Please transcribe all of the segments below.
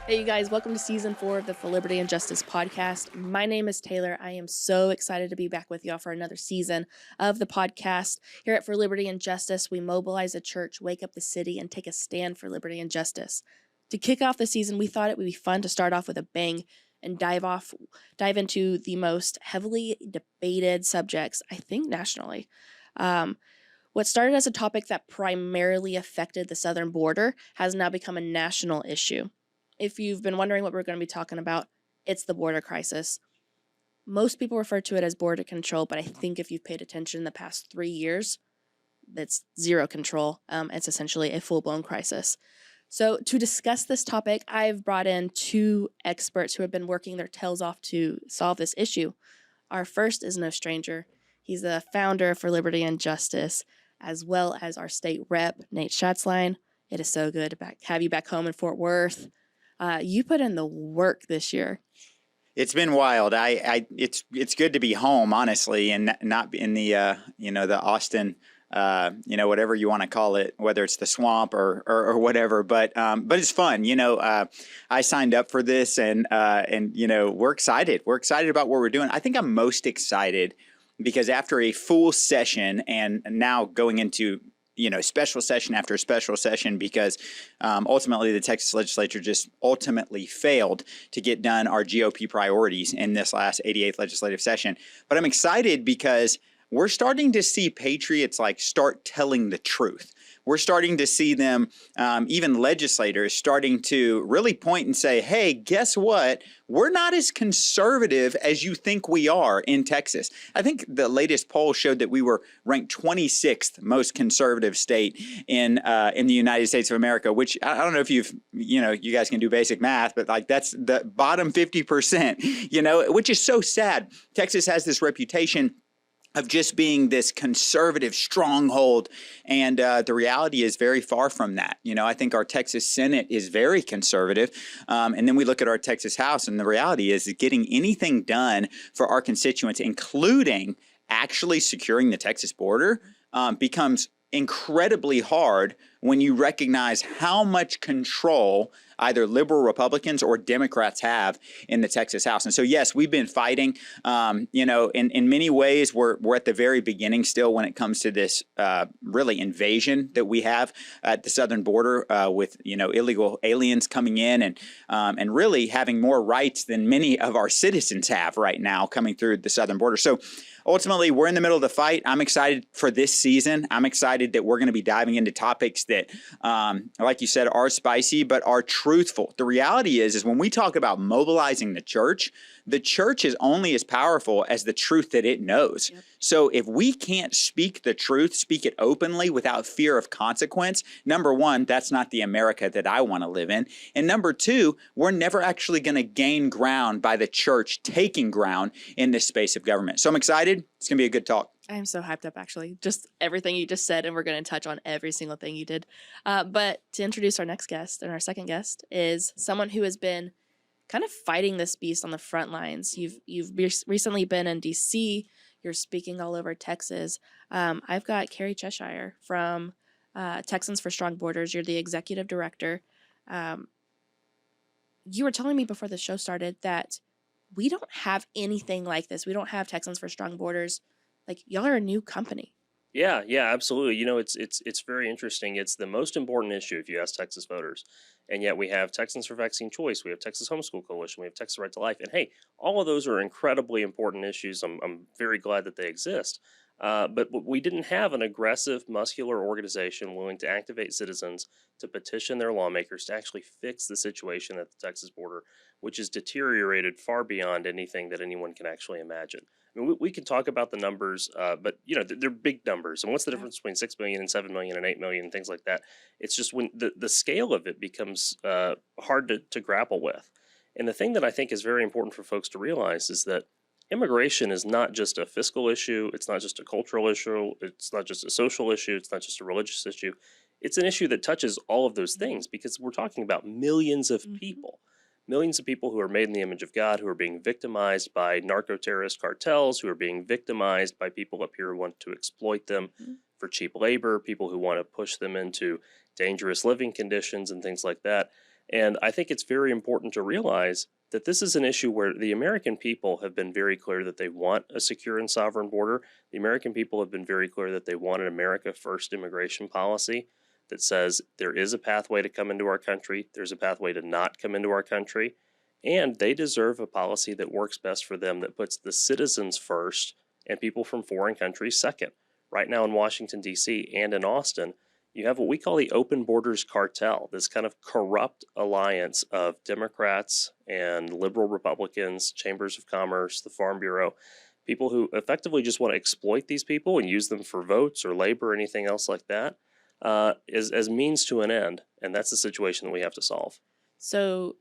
Hey, you guys, welcome to season 4 of the For Liberty and Justice podcast. My name is Taylor. I am so excited to be back with y'all for another season of the podcast. Here at For Liberty and Justice, we mobilize the church, wake up the city, and take a stand for liberty and justice. To kick off the season, we thought it would be fun to start off with a bang and dive into the most heavily debated subjects, I think, nationally. What started as a topic that primarily affected the southern border has now become a national issue. If you've been wondering what we're going to be talking about, it's the border crisis. Most people refer to it as border control, but I think if you've paid attention in the past 3 years, that's zero control. It's essentially a full-blown crisis. So to discuss this topic, I've brought in 2 experts who have been working their tails off to solve this issue. Our first is no stranger. He's the founder for Liberty and Justice, as well as our state rep, Nate Schatzline. It is so good to have you back home in Fort Worth. You put in the work this year. It's been wild. It's good to be home, honestly, and not in the the Austin, whatever you want to call it, whether it's the swamp or whatever. But it's fun. I signed up for this, and we're excited. We're excited about what we're doing. I think I'm most excited because after a full session and now going into special session after special session, because ultimately the Texas legislature just ultimately failed to get done our GOP priorities in this last 88th legislative session. But I'm excited because we're starting to see patriots start telling the truth. We're starting to see them, even legislators, starting to really point and say, hey, guess what? We're not as conservative as you think we are in Texas. I think the latest poll showed that we were ranked 26th most conservative state in the United States of America, which I don't know if you guys can do basic math, but that's the bottom 50%, which is so sad. Texas has this reputation of just being this conservative stronghold. And the reality is very far from that. I think our Texas Senate is very conservative. And then we look at our Texas House, and the reality is that getting anything done for our constituents, including actually securing the Texas border, becomes incredibly hard when you recognize how much control either liberal Republicans or Democrats have in the Texas House. And so, yes, we've been fighting. In many ways, we're at the very beginning still when it comes to this really invasion that we have at the southern border with illegal aliens coming in and really having more rights than many of our citizens have right now coming through the southern border. So ultimately, we're in the middle of the fight. I'm excited for this season. I'm excited that we're going to be diving into topics that, like you said, are spicy, but are truthful. The reality is when we talk about mobilizing the church is only as powerful as the truth that it knows. Yep. So if we can't speak the truth, speak it openly without fear of consequence, number one, that's not the America that I want to live in. And number two, we're never actually going to gain ground by the church taking ground in this space of government. So I'm excited. It's going to be a good talk. I am so hyped up, actually. Just everything you just said, and we're going to touch on every single thing you did. But to introduce our next guest, and our second guest, is someone who has been kind of fighting this beast on the front lines. You've recently been in D.C. You're speaking all over Texas. I've got Cary Cheshire from Texans for Strong Borders. You're the executive director. You were telling me before the show started that we don't have anything like this. We don't have Texans for Strong Borders. Y'all are a new company. Yeah, absolutely. It's very interesting. It's the most important issue if you ask Texas voters. And yet we have Texans for Vaccine Choice, we have Texas Homeschool Coalition, we have Texas Right to Life. And hey, all of those are incredibly important issues. I'm very glad that they exist. But we didn't have an aggressive, muscular organization willing to activate citizens to petition their lawmakers to actually fix the situation at the Texas border, which has deteriorated far beyond anything that anyone can actually imagine. I mean, we can talk about the numbers, but they're big numbers. And what's the difference between 6 million and 7 million and 8 million and things like that? It's just when the scale of it becomes hard to grapple with. And the thing that I think is very important for folks to realize is that immigration is not just a fiscal issue. It's not just a cultural issue. It's not just a social issue. It's not just a religious issue. It's an issue that touches all of those things because we're talking about millions of people. Millions of people who are made in the image of God, who are being victimized by narco-terrorist cartels, who are being victimized by people up here who want to exploit them for cheap labor, people who want to push them into dangerous living conditions and things like that. And I think it's very important to realize that this is an issue where the American people have been very clear that they want a secure and sovereign border. The American people have been very clear that they want an America First immigration policy that says there is a pathway to come into our country, there's a pathway to not come into our country, and they deserve a policy that works best for them, that puts the citizens first and people from foreign countries second. Right now in Washington, D.C. and in Austin, you have what we call the open borders cartel, this kind of corrupt alliance of Democrats and liberal Republicans, chambers of commerce, the Farm Bureau, people who effectively just want to exploit these people and use them for votes or labor or anything else like that, as means to an end. And that's the situation that we have to solve. So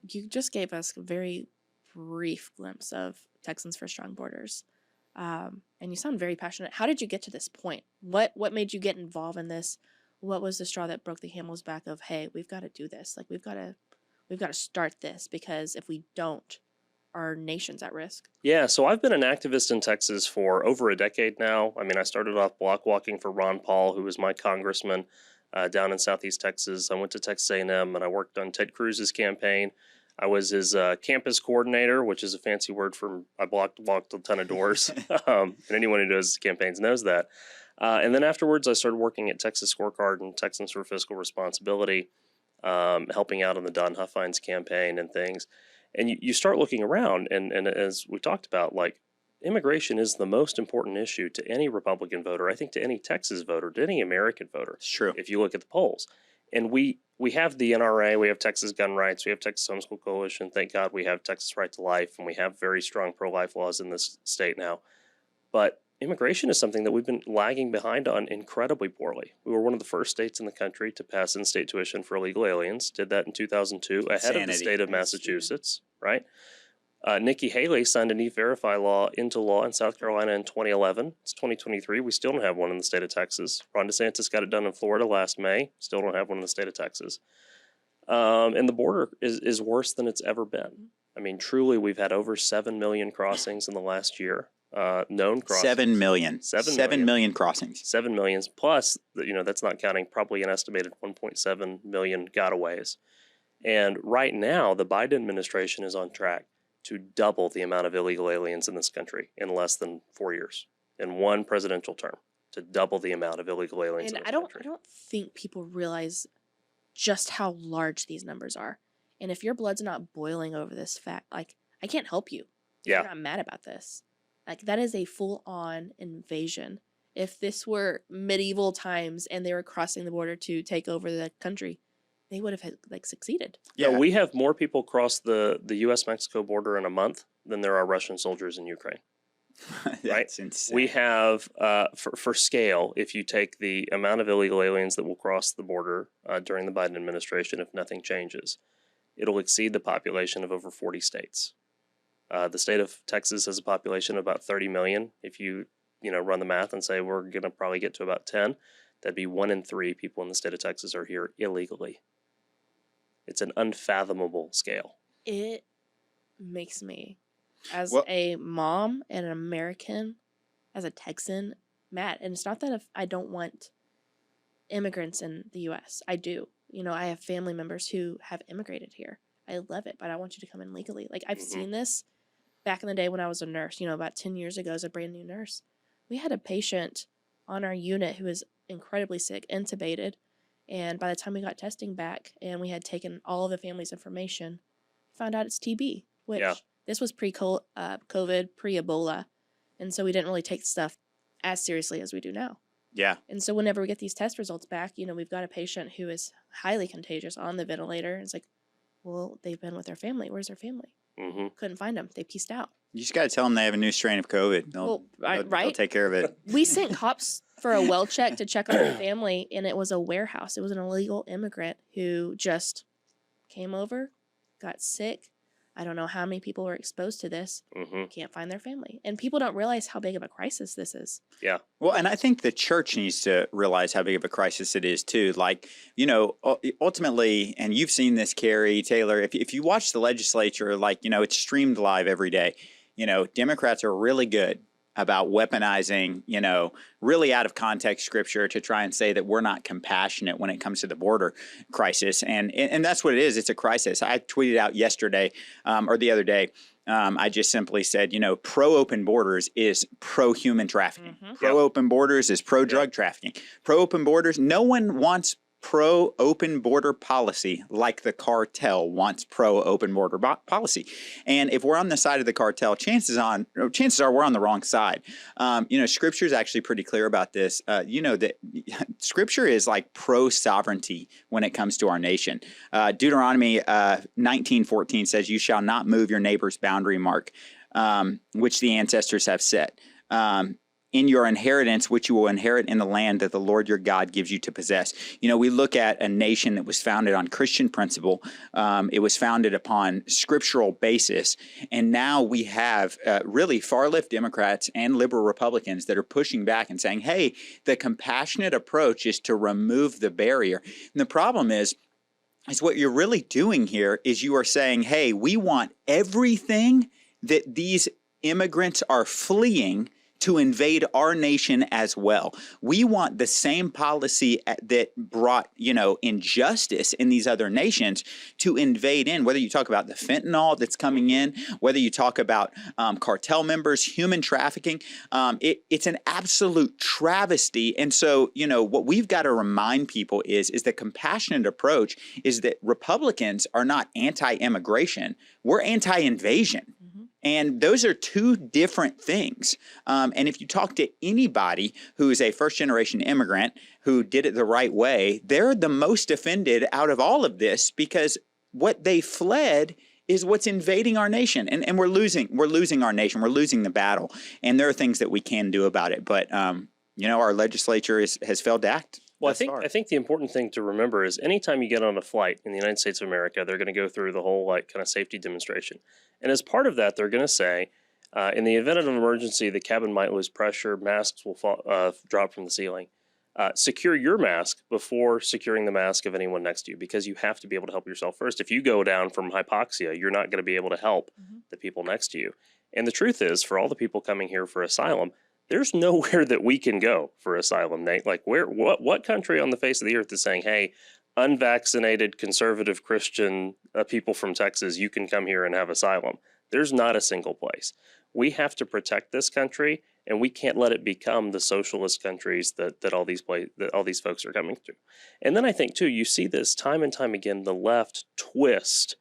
you just gave us a very brief glimpse of Texans for Strong Borders. And you sound very passionate. How did you get to this point? What made you get involved in this? What was the straw that broke the camel's back of, hey, we've got to do this. Like, we've got to start this, because if we don't, our nation's at risk. Yeah, so I've been an activist in Texas for over a decade now. I mean, I started off block walking for Ron Paul, who was my congressman down in Southeast Texas. I went to Texas A&M and I worked on Ted Cruz's campaign. I was his campus coordinator, which is a fancy word for I walked a ton of doors. And anyone who knows campaigns knows that. And then afterwards, I started working at Texas Scorecard and Texans for Fiscal Responsibility, helping out on the Don Huffines campaign and things. And you start looking around, and as we talked about, like, immigration is the most important issue to any Republican voter, I think to any Texas voter, to any American voter. It's true. If you look at the polls. And we have the NRA, we have Texas Gun Rights, we have Texas Homeschool Coalition. Thank God we have Texas Right to Life, and we have very strong pro-life laws in this state now. But immigration is something that we've been lagging behind on incredibly poorly. We were one of the first states in the country to pass in-state tuition for illegal aliens. Did that in 2002, ahead of the state of Massachusetts, right? Nikki Haley signed an E-Verify law into law in South Carolina in 2011. It's 2023. We still don't have one in the state of Texas. Ron DeSantis got it done in Florida last May. Still don't have one in the state of Texas. And the border is worse than it's ever been. I mean, truly, we've had over 7 million crossings in the last year. Known crossings. 7 million. 7 million crossings. 7 million plus, that's not counting probably an estimated 1.7 million gotaways. And right now, the Biden administration is on track to double the amount of illegal aliens in this country in less than 4 years, in one presidential term, to double the amount of illegal aliens in this country. I don't think people realize just how large these numbers are. And if your blood's not boiling over this fact, like, I can't help you. Yeah. You're not mad about this. Like, that is a full-on invasion. If this were medieval times and they were crossing the border to take over the country, they would have succeeded. Yeah, we have more people cross the U.S.-Mexico border in a month than there are Russian soldiers in Ukraine. That's insane. We have, for scale, if you take the amount of illegal aliens that will cross the border during the Biden administration, if nothing changes, it'll exceed the population of over 40 states. The state of Texas has a population of about 30 million. If you run the math and say we're going to probably get to about 10, that'd be 1 in 3 people in the state of Texas are here illegally. It's an unfathomable scale. It makes me, as a mom and an American, as a Texan, mad. And it's not that if I don't want immigrants in the U.S. I do. I have family members who have immigrated here. I love it, but I want you to come in legally. Like, I've seen this back in the day when I was a nurse, about 10 years ago as a brand new nurse. We had a patient on our unit who was incredibly sick, intubated. And by the time we got testing back and we had taken all of the family's information, found out it's TB, which this was pre-COVID, pre-Ebola. And so we didn't really take stuff as seriously as we do now. Yeah. And so whenever we get these test results back, we've got a patient who is highly contagious on the ventilator. And it's like, well, they've been with their family. Where's their family? Couldn't find them. They pieced out. You just got to tell them they have a new strain of COVID. They'll take care of it. We sent cops for a well check to check on the family, and it was a warehouse. It was an illegal immigrant who just came over, got sick. I don't know how many people were exposed to this. Can't find their family. And people don't realize how big of a crisis this is. Yeah. Well, and I think the church needs to realize how big of a crisis it is, too. Like, ultimately, and you've seen this, Cary, Taylor, if you watch the legislature, it's streamed live every day. Democrats are really good weaponizing, really out of context scripture to try and say that we're not compassionate when it comes to the border crisis. And that's what it is. It's a crisis. I tweeted out yesterday or the other day. I just simply said, pro-open borders is pro-human trafficking. Mm-hmm. Pro-open borders is pro-drug trafficking. Pro-open borders, no one wants pro-open border policy like the cartel wants pro-open border policy. And if we're on the side of the cartel, chances are we're on the wrong side. Scripture is actually pretty clear about this. That Scripture is like pro-sovereignty when it comes to our nation. Deuteronomy 19:14 says, "You shall not move your neighbor's boundary mark, which the ancestors have set. In your inheritance, which you will inherit in the land that the Lord your God gives you to possess." We look at a nation that was founded on Christian principle. It was founded upon scriptural basis. And now we have really far-left Democrats and liberal Republicans that are pushing back and saying, hey, the compassionate approach is to remove the barrier. And the problem is what you're really doing here is you are saying, hey, we want everything that these immigrants are fleeing to invade our nation as well. We want the same policy that brought, injustice in these other nations to invade in, whether you talk about the fentanyl that's coming in, whether you talk about cartel members, human trafficking. It's an absolute travesty. And so, what we've got to remind people is the compassionate approach is that Republicans are not anti-immigration. We're anti-invasion. And those are two different things. And if you talk to anybody who is a first-generation immigrant who did it the right way, they're the most offended out of all of this because what they fled is what's invading our nation. And we're losing our nation. We're losing the battle. And there are things that we can do about it. But, our legislature has failed to act. Well, I think the important thing to remember is anytime you get on a flight in the United States of America, they're going to go through the whole kind of safety demonstration. And as part of that, they're going to say, in the event of an emergency, the cabin might lose pressure, masks will drop from the ceiling. Secure your mask before securing the mask of anyone next to you because you have to be able to help yourself first. If you go down from hypoxia, you're not going to be able to help the people next to you. And the truth is, for all the people coming here for asylum, there's nowhere that we can go for asylum, Nate. Like what country on the face of the earth is saying, hey, unvaccinated, conservative Christian people from Texas, you can come here and have asylum? There's not a single place. We have to protect this country, and we can't let it become the socialist countries that all these folks are coming through. And then I think, too, you see this time and time again, the left twist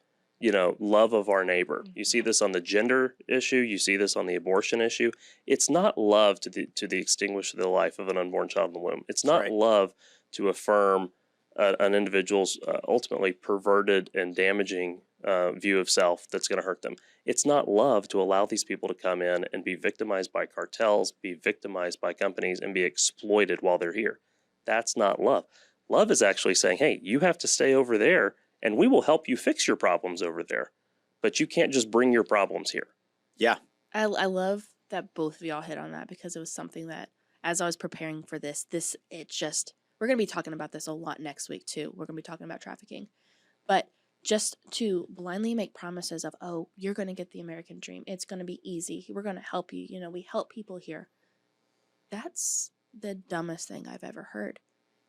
love of our neighbor. You see this on the gender issue. You see this on the abortion issue. It's not love to extinguish the life of an unborn child in the womb. It's not love to affirm an individual's ultimately perverted and damaging view of self that's going to hurt them. It's not love to allow these people to come in and be victimized by cartels, be victimized by companies, and be exploited while they're here. That's not love. Love is actually saying, hey, you have to stay over there, and we will help you fix your problems over there. But you can't just bring your problems here. Yeah. I love that both of y'all hit on that because it was something that, as I was preparing for this, we're going to be talking about this a lot next week too. We're going to be talking about trafficking. But just to blindly make promises of, oh, you're going to get the American dream. It's going to be easy. We're going to help you. We help people here. That's the dumbest thing I've ever heard.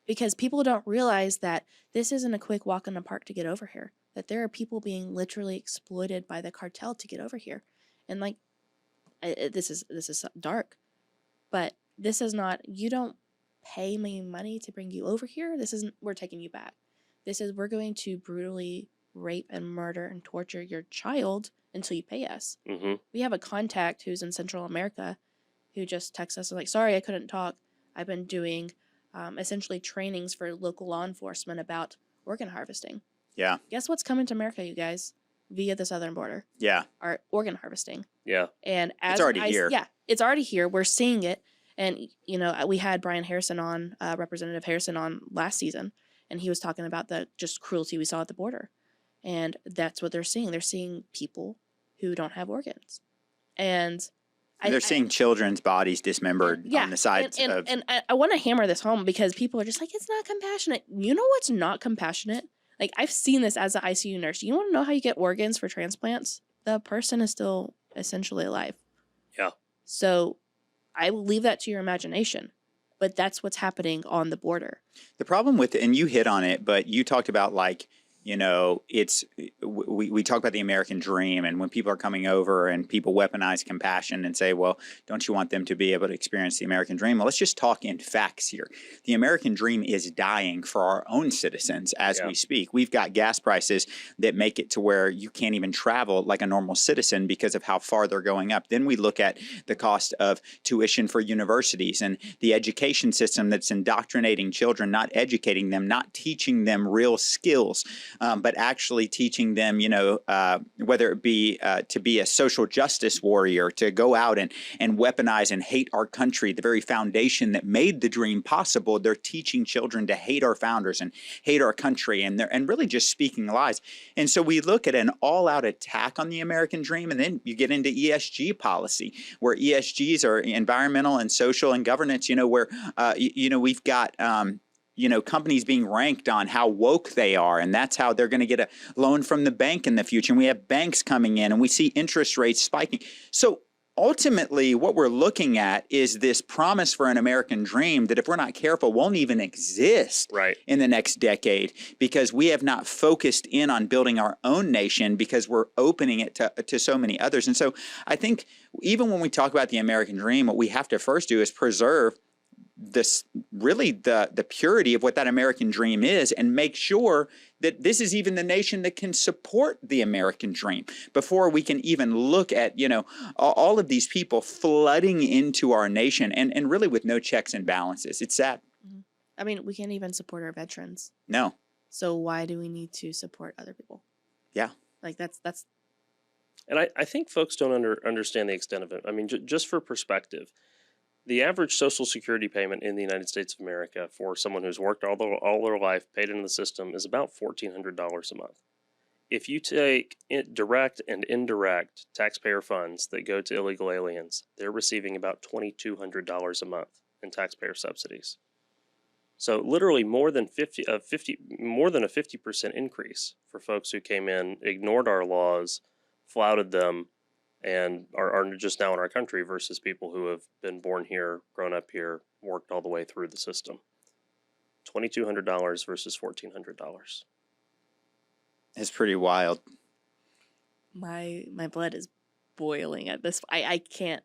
Because people don't realize that this isn't a quick walk in the park to get over here. That there are people being literally exploited by the cartel to get over here. And this is dark. But this is not, you don't pay me money to bring you over here. This isn't, we're taking you back. This is, we're going to brutally rape and murder and torture your child until you pay us. Mm-hmm. We have a contact who's in Central America who just texts us like, sorry, I couldn't talk. I've been doing essentially trainings for local law enforcement about organ harvesting. Yeah. Guess what's coming to America, you guys, via the southern border? Yeah. Our organ harvesting. Yeah. And it's already here. Yeah, it's already here. We're seeing it. And, we had Brian Harrison on, Representative Harrison on last season, and he was talking about the just cruelty we saw at the border. And that's what they're seeing. They're seeing people who don't have organs. And they're seeing children's bodies dismembered on the sides of... And I want to hammer this home because people are just like, it's not compassionate. You know what's not compassionate? Like, I've seen this as an ICU nurse. You want to know how you get organs for transplants? The person is still essentially alive. Yeah. So I will leave that to your imagination. But that's what's happening on the border. The problem with, and you hit on it, but you talked about like, we talk about the American dream, and when people are coming over and people weaponize compassion and say, well, don't you want them to be able to experience the American dream? Well, let's just talk in facts here. The American dream is dying for our own citizens as we speak. We've got gas prices that make it to where you can't even travel like a normal citizen because of how far they're going up. Then we look at the cost of tuition for universities and the education system that's indoctrinating children, not educating them, not teaching them real skills. But actually teaching them, whether it be to be a social justice warrior, to go out and weaponize and hate our country, the very foundation that made the dream possible. They're teaching children to hate our founders and hate our country, and really just speaking lies. And so we look at an all-out attack on the American dream, and then you get into ESG policy, where ESGs are environmental and social and governance, where, we've got companies being ranked on how woke they are, and that's how they're going to get a loan from the bank in the future. And we have banks coming in, and we see interest rates spiking. So ultimately, what we're looking at is this promise for an American dream that, if we're not careful, won't even exist in the next decade, because we have not focused in on building our own nation, because we're opening it to so many others. And so I think even when we talk about the American dream, what we have to first do is preserve the purity of what that American dream is, and make sure that this is even the nation that can support the American dream before we can even look at, all of these people flooding into our nation and really with no checks and balances. It's sad. I mean, we can't even support our veterans. No. So why do we need to support other people? Yeah. Like that's. And I think folks don't understand the extent of it. I mean, just for perspective, the average Social Security payment in the United States of America for someone who's worked all their life, paid into the system, is about $1,400 a month. If you take direct and indirect taxpayer funds that go to illegal aliens, they're receiving about $2,200 a month in taxpayer subsidies. So literally more than a 50% increase for folks who came in, ignored our laws, flouted them, and are just now in our country, versus people who have been born here, grown up here, worked all the way through the system. $2,200 versus $1,400. It's pretty wild. My blood is boiling at this. I can't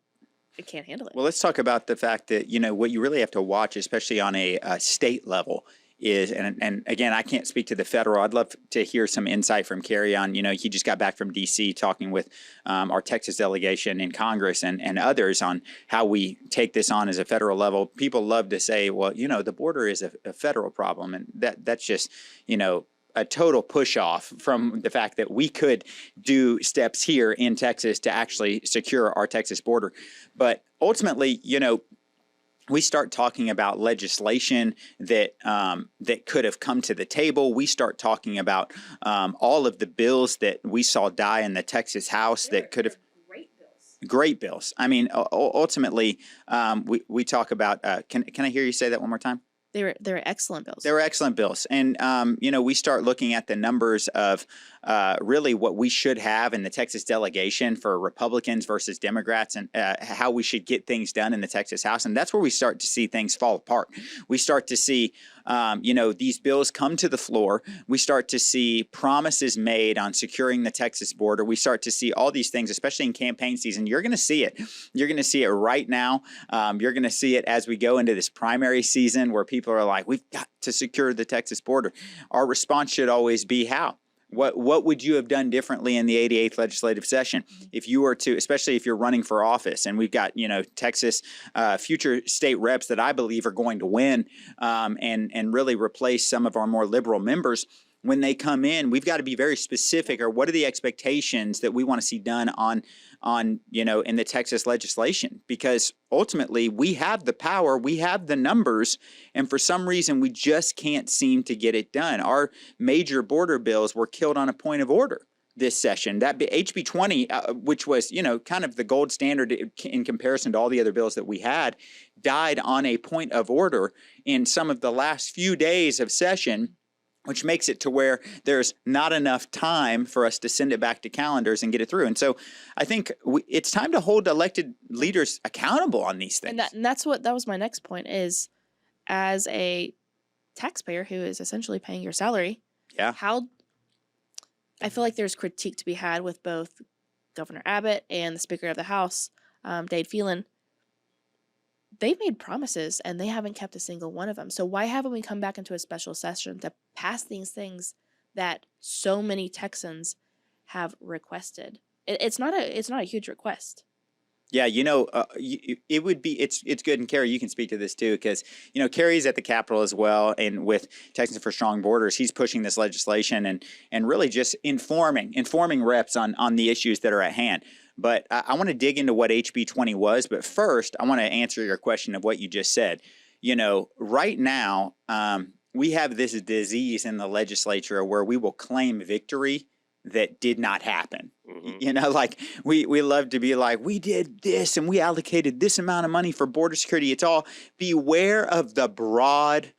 handle it. Well, let's talk about the fact that, what you really have to watch, especially on a state level, is, and again, I can't speak to the federal. I'd love to hear some insight from Cary on, he just got back from D.C. talking with our Texas delegation in Congress and others on how we take this on as a federal level. People love to say, well, the border is a federal problem, and that's just, a total push off from the fact that we could do steps here in Texas to actually secure our Texas border. But ultimately, we start talking about legislation that could have come to the table. We start talking about all of the bills that we saw die in the Texas House that could have. Great bills. I mean, ultimately, we talk about. Can I hear you say that one more time? They were excellent bills. They were excellent bills. And, we start looking at the numbers of really what we should have in the Texas delegation for Republicans versus Democrats, and how we should get things done in the Texas House. And that's where we start to see things fall apart. We start to see, these bills come to the floor. We start to see promises made on securing the Texas border. We start to see all these things, especially in campaign season. You're going to see it. You're going to see it right now. You're going to see it as we go into this primary season, where people are like, we've got to secure the Texas border. Our response should always be how? What would you have done differently in the 88th legislative session if you were to, especially if you're running for office? And we've got, Texas future state reps that I believe are going to win and really replace some of our more liberal members. When they come in, we've got to be very specific, or what are the expectations that we want to see done on in the Texas legislation, because ultimately we have the power, we have the numbers, and for some reason we just can't seem to get it done. Our major border bills were killed on a point of order this session. That HB20, which was, kind of the gold standard in comparison to all the other bills that we had, died on a point of order in some of the last few days of session. which makes it to where there's not enough time for us to send it back to calendars and get it through. And so I think it's time to hold elected leaders accountable on these things. And that was my next point is, as a taxpayer who is essentially paying your salary, Yeah. how I feel like there's critique to be had with both Governor Abbott and the Speaker of the House, Dade Phelan. They've made promises and they haven't kept a single one of them. So why haven't we come back into a special session to pass these things that so many Texans have requested? It's not a huge request. Yeah, it would be it's good, and Cary, you can speak to this too, because Cary's at the Capitol as well, and with Texans for Strong Borders, he's pushing this legislation and really just informing reps on the issues that are at hand. But I want to dig into what HB20 was, but first I want to answer your question of what you just said. Right now we have this disease in the legislature where we will claim victory that did not happen. Like we love to be like, we did this and we allocated this amount of money for border security. It's all beware of the broad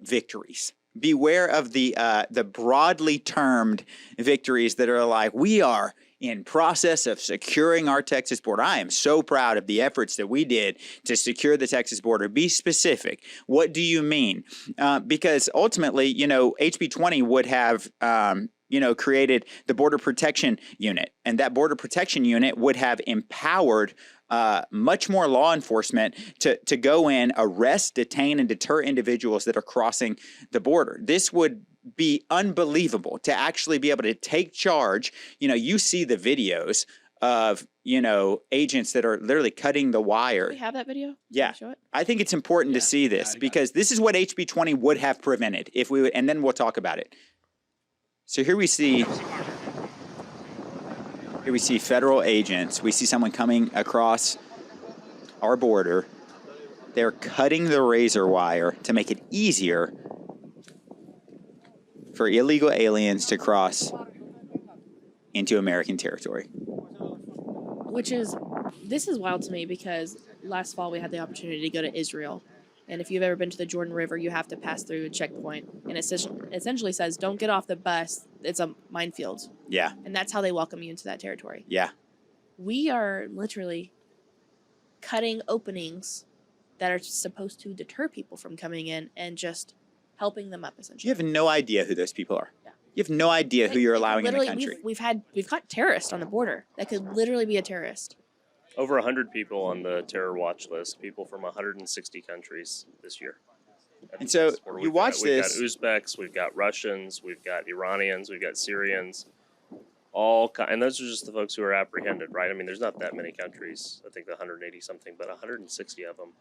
victories. Beware of the broadly termed victories that are like, we are in process of securing our Texas border. I am so proud of the efforts that we did to secure the Texas border. Be specific. What do you mean? Because ultimately, HB 20 would have created the Border Protection Unit, and that Border Protection Unit would have empowered much more law enforcement to go in, arrest, detain, and deter individuals that are crossing the border. This would be unbelievable to actually be able to take charge. You see the videos of, agents that are literally cutting the wire. Do we have that video? Yeah. Show it? I think it's important to see this because this is what HB 20 would have prevented if we would, and then we'll talk about it. So here we see federal agents. We see someone coming across our border. They're cutting the razor wire to make it easier for illegal aliens to cross into American territory. This is wild to me because last fall we had the opportunity to go to Israel. And if you've ever been to the Jordan River, you have to pass through a checkpoint. And it essentially says, don't get off the bus. It's a minefield. Yeah. And that's how they welcome you into that territory. Yeah. We are literally cutting openings that are supposed to deter people from coming in and just helping them up, essentially. You have no idea who those people are. Yeah. You have no idea who you're allowing in the Literally, country. We've got terrorists on the border that could literally be a terrorist. Over 100 people on the terror watch list, people from 160 countries this year. And so you watch this. We've got Uzbeks, we've got Russians, we've got Iranians, we've got Syrians, and those are just the folks who are apprehended, right? I mean, there's not that many countries. I think the 180 something, but 160 of them,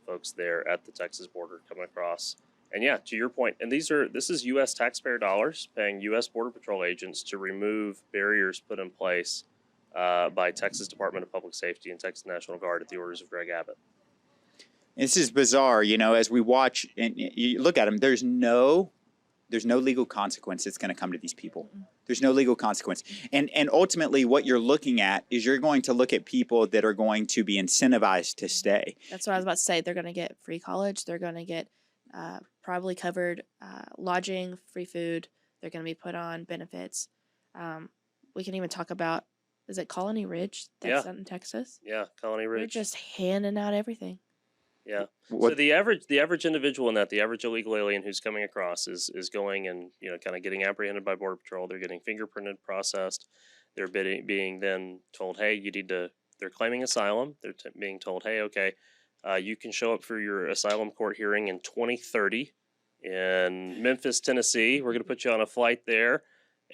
folks there at the Texas border coming across. And yeah, to your point, and this is U.S. taxpayer dollars paying U.S. Border Patrol agents to remove barriers put in place by Texas Department of Public Safety and Texas National Guard at the orders of Greg Abbott. This is bizarre, as we watch and you look at them, there's no legal consequence that's going to come to these people. There's no legal consequence. And ultimately what you're looking at is you're going to look at people that are going to be incentivized to stay. That's what I was about to say. They're going to get free college. They're going to get probably covered lodging, free food. They're going to be put on benefits. We can even talk about, is it Colony Ridge that's out in Texas? Yeah, Colony Ridge. They're just handing out everything. Yeah. So the average individual in that, the average illegal alien who's coming across is going and kind of getting apprehended by Border Patrol. They're getting fingerprinted, processed. They're being then told, hey, you need to. They're claiming asylum. They're being told, hey, okay, you can show up for your asylum court hearing in 2030 in Memphis, Tennessee. We're going to put you on a flight there.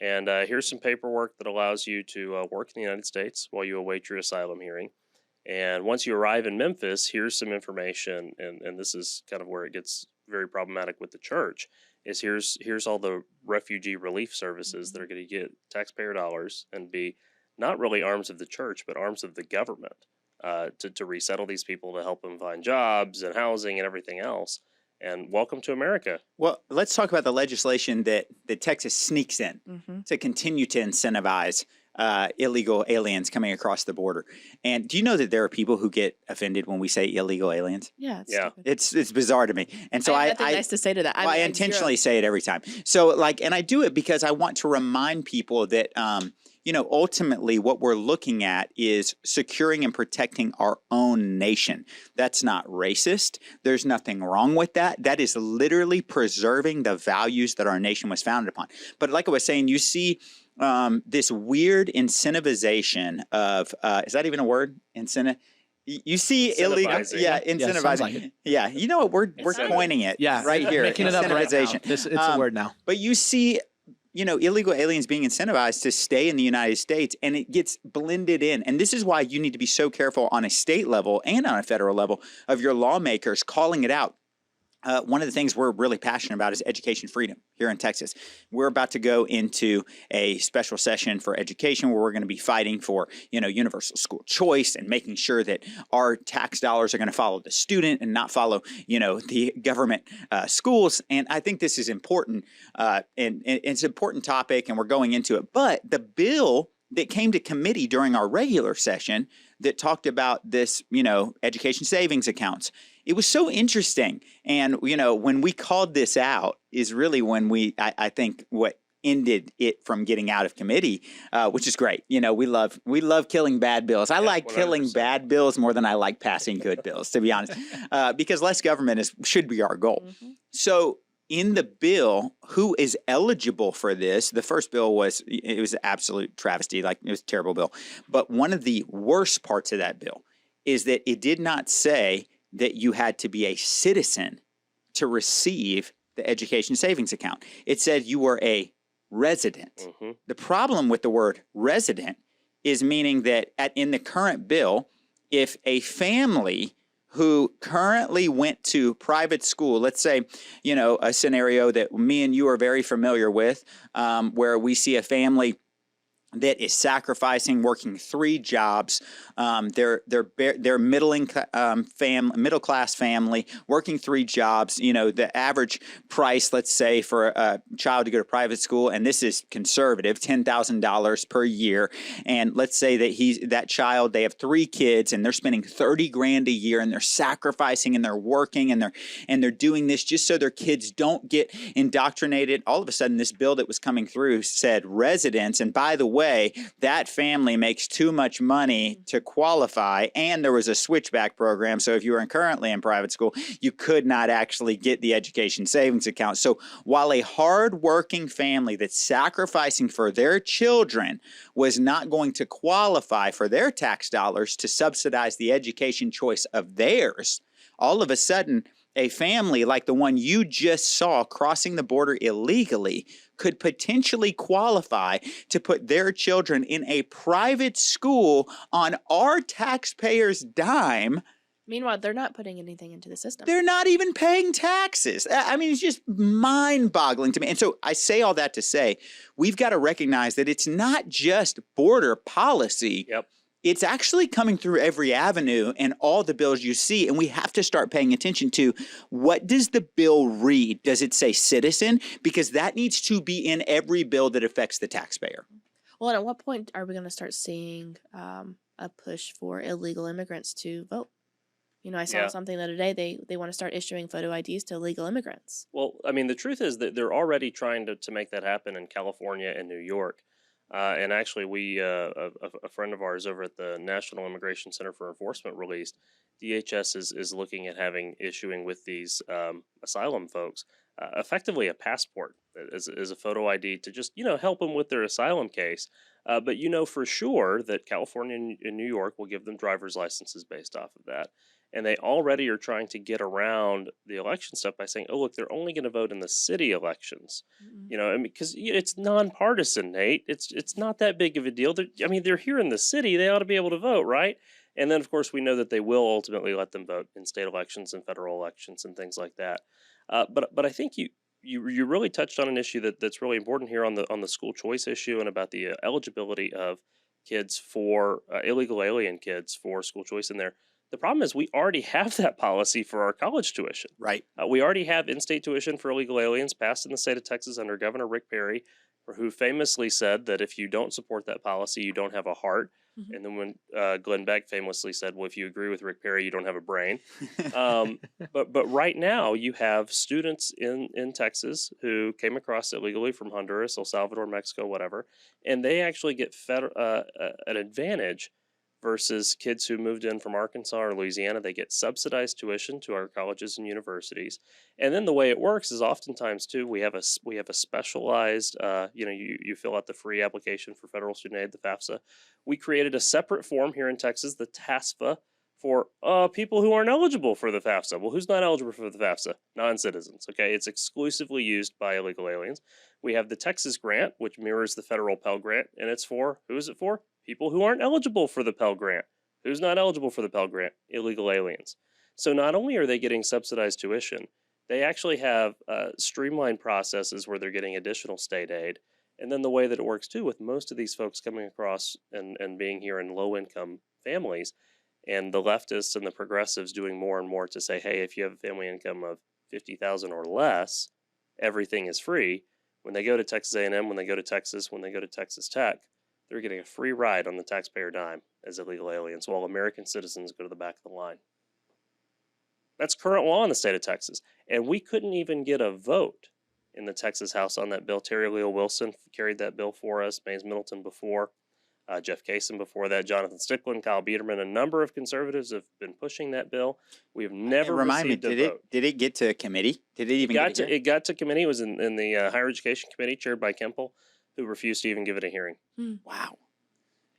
And here's some paperwork that allows you to work in the United States while you await your asylum hearing. And once you arrive in Memphis, here's some information, and this is kind of where it gets very problematic with the church, is here's all the refugee relief services that are going to get taxpayer dollars and be not really arms of the church, but arms of the government to resettle these people, to help them find jobs and housing and everything else. And welcome to America. Well, let's talk about the legislation that Texas sneaks in to continue to incentivize illegal aliens coming across the border. And do you know that there are people who get offended when we say illegal aliens? Yeah, it's Yeah. stupid. It's bizarre to me. And so I have nothing nice to say to that. I intentionally say it every time. So and I do it because I want to remind people that, ultimately what we're looking at is securing and protecting our own nation. That's not racist. There's nothing wrong with that. That is literally preserving the values that our nation was founded upon. But like I was saying, you see this weird incentivization of, is that even a word? You see illegal, incentivizing. Yeah, You know what? We're coining it right here. Making it up right now. It's a word now. But you see, illegal aliens being incentivized to stay in the United States, and it gets blended in. And this is why you need to be so careful on a state level and on a federal level of your lawmakers calling it out. One of the things we're really passionate about is education freedom here in Texas. We're about to go into a special session for education where we're going to be fighting for, universal school choice and making sure that our tax dollars are going to follow the student and not follow, the government schools. And I think this is important, and it's an important topic, and we're going into it. But the bill that came to committee during our regular session that talked about this, education savings accounts. It was so interesting. And, when we called this out is really when I think what ended it from getting out of committee, which is great. We love killing bad bills. I like 100%. Killing bad bills more than I like passing good bills, to be honest, because less government should be our goal. Mm-hmm. So in the bill, who is eligible for this? The first bill was an absolute travesty. It was a terrible bill. But one of the worst parts of that bill is that it did not say that you had to be a citizen to receive the education savings account. It said you were a resident. Mm-hmm. The problem with the word resident is meaning that in the current bill, if a family who currently went to private school, let's say, a scenario that me and you are very familiar with, where we see a family that is sacrificing, working 3 jobs. They're middle class family, working 3 jobs. The average price, let's say, for a child to go to private school, and this is conservative, $10,000 per year. And let's say that that child, they have 3 kids, and they're spending $30,000 a year, and they're sacrificing, and they're working, and they're doing this just so their kids don't get indoctrinated. All of a sudden, this bill that was coming through said residents, and by the way, that family makes too much money to qualify, and there was a switchback program. So if you were currently in private school, you could not actually get the education savings account. So while a hardworking family that's sacrificing for their children was not going to qualify for their tax dollars to subsidize the education choice of theirs, all of a sudden, a family like the one you just saw crossing the border illegally could potentially qualify to put their children in a private school on our taxpayers' dime. Meanwhile, they're not putting anything into the system. They're not even paying taxes. I mean, it's just mind-boggling to me. And so I say all that to say, we've got to recognize that it's not just border policy. Yep. It's actually coming through every avenue and all the bills you see, and we have to start paying attention to what does the bill read? Does it say citizen? Because that needs to be in every bill that affects the taxpayer. Well, and at what point are we going to start seeing a push for illegal immigrants to vote? I saw something the other day. They want to start issuing photo IDs to illegal immigrants. Well, I mean, the truth is that they're already trying to make that happen in California and New York. And actually, a friend of ours over at the National Immigration Center for Enforcement released, DHS is looking at issuing with these asylum folks effectively a passport as a photo ID to just, help them with their asylum case. But for sure that California and New York will give them driver's licenses based off of that. And they already are trying to get around the election stuff by saying, oh, look, they're only going to vote in the city elections. Mm-hmm. Because it's nonpartisan, Nate. It's not that big of a deal. They're here in the city. They ought to be able to vote, right? And then, of course, we know that they will ultimately let them vote in state elections and federal elections and things like that. But I think you really touched on an issue that's really important here on the school choice issue and about the eligibility of kids for illegal alien kids for school choice in there. The problem is we already have that policy for our college tuition. Right. We already have in-state tuition for illegal aliens passed in the state of Texas under Governor Rick Perry, who famously said that if you don't support that policy, you don't have a heart. Mhm. And then when Glenn Beck famously said, well, if you agree with Rick Perry, you don't have a brain. But right now you have students in Texas who came across illegally from Honduras, El Salvador, Mexico, whatever, and they actually get an advantage versus kids who moved in from Arkansas or Louisiana. They get subsidized tuition to our colleges and universities. And then the way it works is oftentimes too, we have a specialized, you fill out the free application for federal student aid, the FAFSA. We created a separate form here in Texas, the TASFA, for people who aren't eligible for the FAFSA. Well, who's not eligible for the FAFSA? Non-citizens, okay? It's exclusively used by illegal aliens. We have the Texas grant, which mirrors the federal Pell Grant, and it's for, who is it for? People who aren't eligible for the Pell Grant. Who's not eligible for the Pell Grant? Illegal aliens. So not only are they getting subsidized tuition, they actually have streamlined processes where they're getting additional state aid. And then the way that it works too, with most of these folks coming across and being here in low-income families, and the leftists and the progressives doing more and more to say, hey, if you have a family income of $50,000 or less, everything is free. When they go to Texas A&M, when they go to Texas, when they go to Texas Tech, they're getting a free ride on the taxpayer dime as illegal aliens, while American citizens go to the back of the line. That's current law in the state of Texas. And we couldn't even get a vote in the Texas House on that bill. Terry Leo Wilson carried that bill for us, Mays Middleton before, Jeff Kaysen before that, Jonathan Stickland, Kyle Biederman. A number of conservatives have been pushing that bill. We have never received a vote. Did it get to committee? Did it even get to It got to committee. It was in the Higher Education Committee chaired by Kemple, who refused to even give it a hearing. Wow.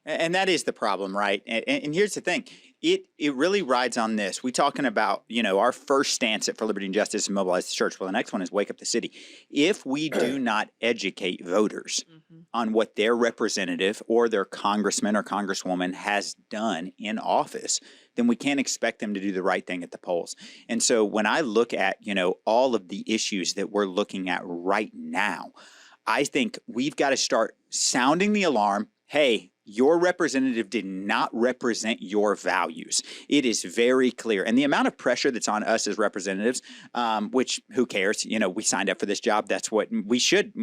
And that is the problem, right? And here's the thing. It really rides on this. We're talking about, our first stance at For Liberty and Justice is mobilize the church. Well, the next one is wake up the city. If we do not educate voters on what their representative or their congressman or congresswoman has done in office, then we can't expect them to do the right thing at the polls. And so when I look at, all of the issues that we're looking at right now, I think we've got to start sounding the alarm. Hey, your representative did not represent your values. It is very clear. And the amount of pressure that's on us as representatives, which who cares? We signed up for this job. That's what we should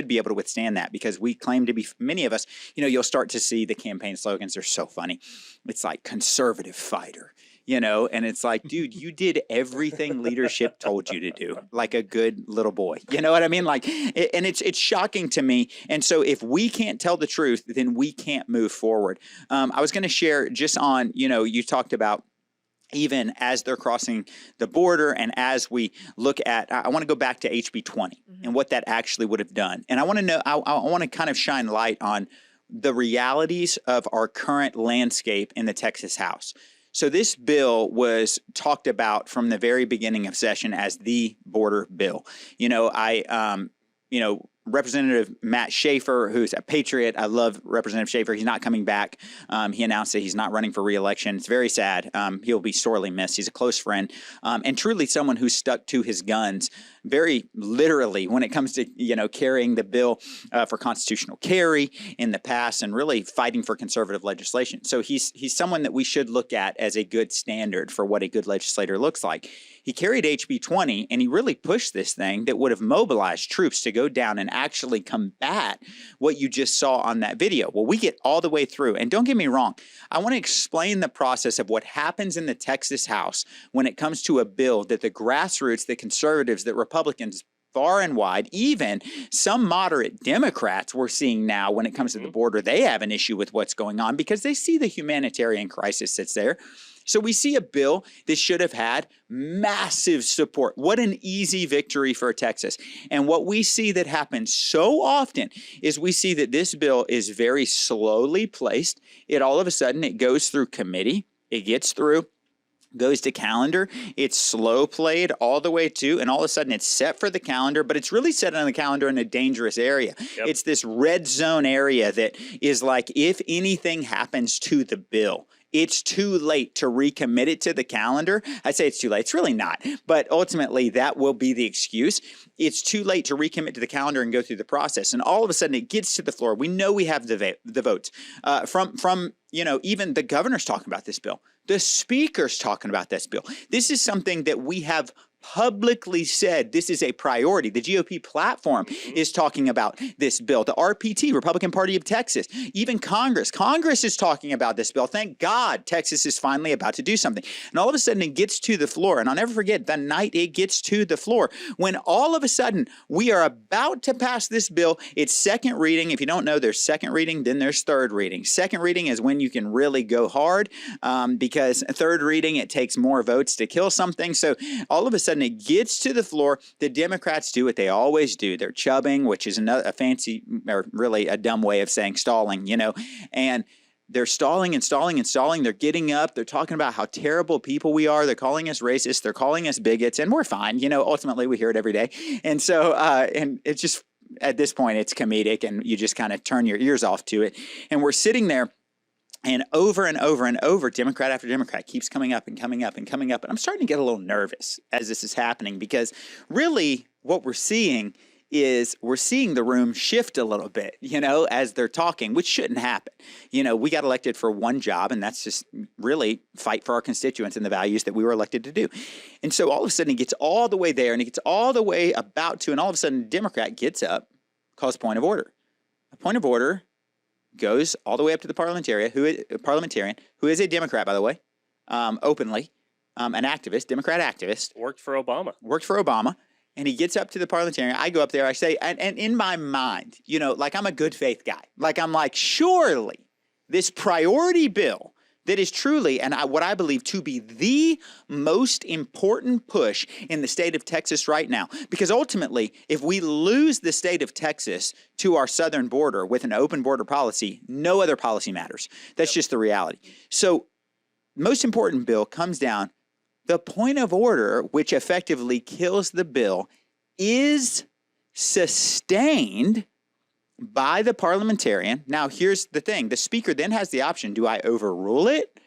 be able to withstand that, because we claim to be, many of us, you'll start to see the campaign slogans. They're so funny. It's like conservative fighter. And it's like, dude, you did everything leadership told you to do, like a good little boy. You know what I mean? And it's shocking to me. And so if we can't tell the truth, then we can't move forward. I was going to share just on, you talked about even as they're crossing the border, and as we look at, I want to go back to HB20 and what that actually would have done. And I want to know, I want to kind of shine light on the realities of our current landscape in the Texas House. So this bill was talked about from the very beginning of session as the border bill. Representative Matt Schaefer, who's a patriot. I love Representative Schaefer. He's not coming back. He announced that he's not running for re-election. It's very sad. He'll be sorely missed. He's a close friend and truly someone who's stuck to his guns very literally when it comes to, carrying the bill for constitutional carry in the past and really fighting for conservative legislation. So he's someone that we should look at as a good standard for what a good legislator looks like. He carried HB 20 and he really pushed this thing that would have mobilized troops to go down and actually combat what you just saw on that video. Well, we get all the way through. And don't get me wrong, I want to explain the process of what happens in the Texas House when it comes to a bill that the grassroots, the conservatives, that Republicans far and wide, even some moderate Democrats we're seeing now when it comes to the border, they have an issue with what's going on because they see the humanitarian crisis that's there. So we see a bill that should have had massive support. What an easy victory for Texas. And what we see that happens so often is we see that this bill is very slowly placed. All of a sudden, it goes through committee. It gets through, goes to calendar. It's slow played all the way to, and all of a sudden it's set for the calendar, but it's really set on the calendar in a dangerous area. Yep. It's this red zone area that is like, if anything happens to the bill, it's too late to recommit it to the calendar. I say it's too late. It's really not. But ultimately, that will be the excuse. It's too late to recommit to the calendar and go through the process. And all of a sudden, it gets to the floor. We know we have the votes. From even the governor's talking about this bill. The speaker's talking about this bill. This is something that we have publicly said this is a priority. The GOP platform is talking about this bill. The RPT, Republican Party of Texas, even Congress is talking about this bill. Thank God Texas is finally about to do something. And all of a sudden it gets to the floor. And I'll never forget the night it gets to the floor when all of a sudden we are about to pass this bill. It's second reading. If you don't know, there's second reading, then there's third reading. Second reading is when you can really go hard because third reading, it takes more votes to kill something. So all of a sudden it gets to the floor. The Democrats do what they always do. They're chubbing, which is a fancy or really a dumb way of saying stalling, and they're stalling and stalling and stalling. They're getting up. They're talking about how terrible people we are. They're calling us racist. They're calling us bigots, and we're fine. Ultimately we hear it every day. And so, and it's just, at this point, it's comedic and you just kind of turn your ears off to it. And we're sitting there. And over and over and over, Democrat after Democrat keeps coming up and coming up and coming up. And I'm starting to get a little nervous as this is happening because really what we're seeing is we're seeing the room shift a little bit, as they're talking, which shouldn't happen. We got elected for one job, and that's just really fight for our constituents and the values that we were elected to do. And so all of a sudden it gets all the way there and it gets all the way about to, and all of a sudden a Democrat gets up, calls point of order. A point of order goes all the way up to the parliamentarian, who is a Democrat, by the way, openly, an activist, Democrat activist. Worked for Obama. And he gets up to the parliamentarian. I go up there, I say, and in my mind, like I'm a good faith guy. Like I'm like, surely this priority bill that is truly, and what I believe to be the most important push in the state of Texas right now. Because ultimately, if we lose the state of Texas to our southern border with an open border policy, no other policy matters. That's just the reality. So most important bill comes down. The point of order, which effectively kills the bill, is sustained by the parliamentarian. Now, here's the thing. The speaker then has the option. Do I overrule it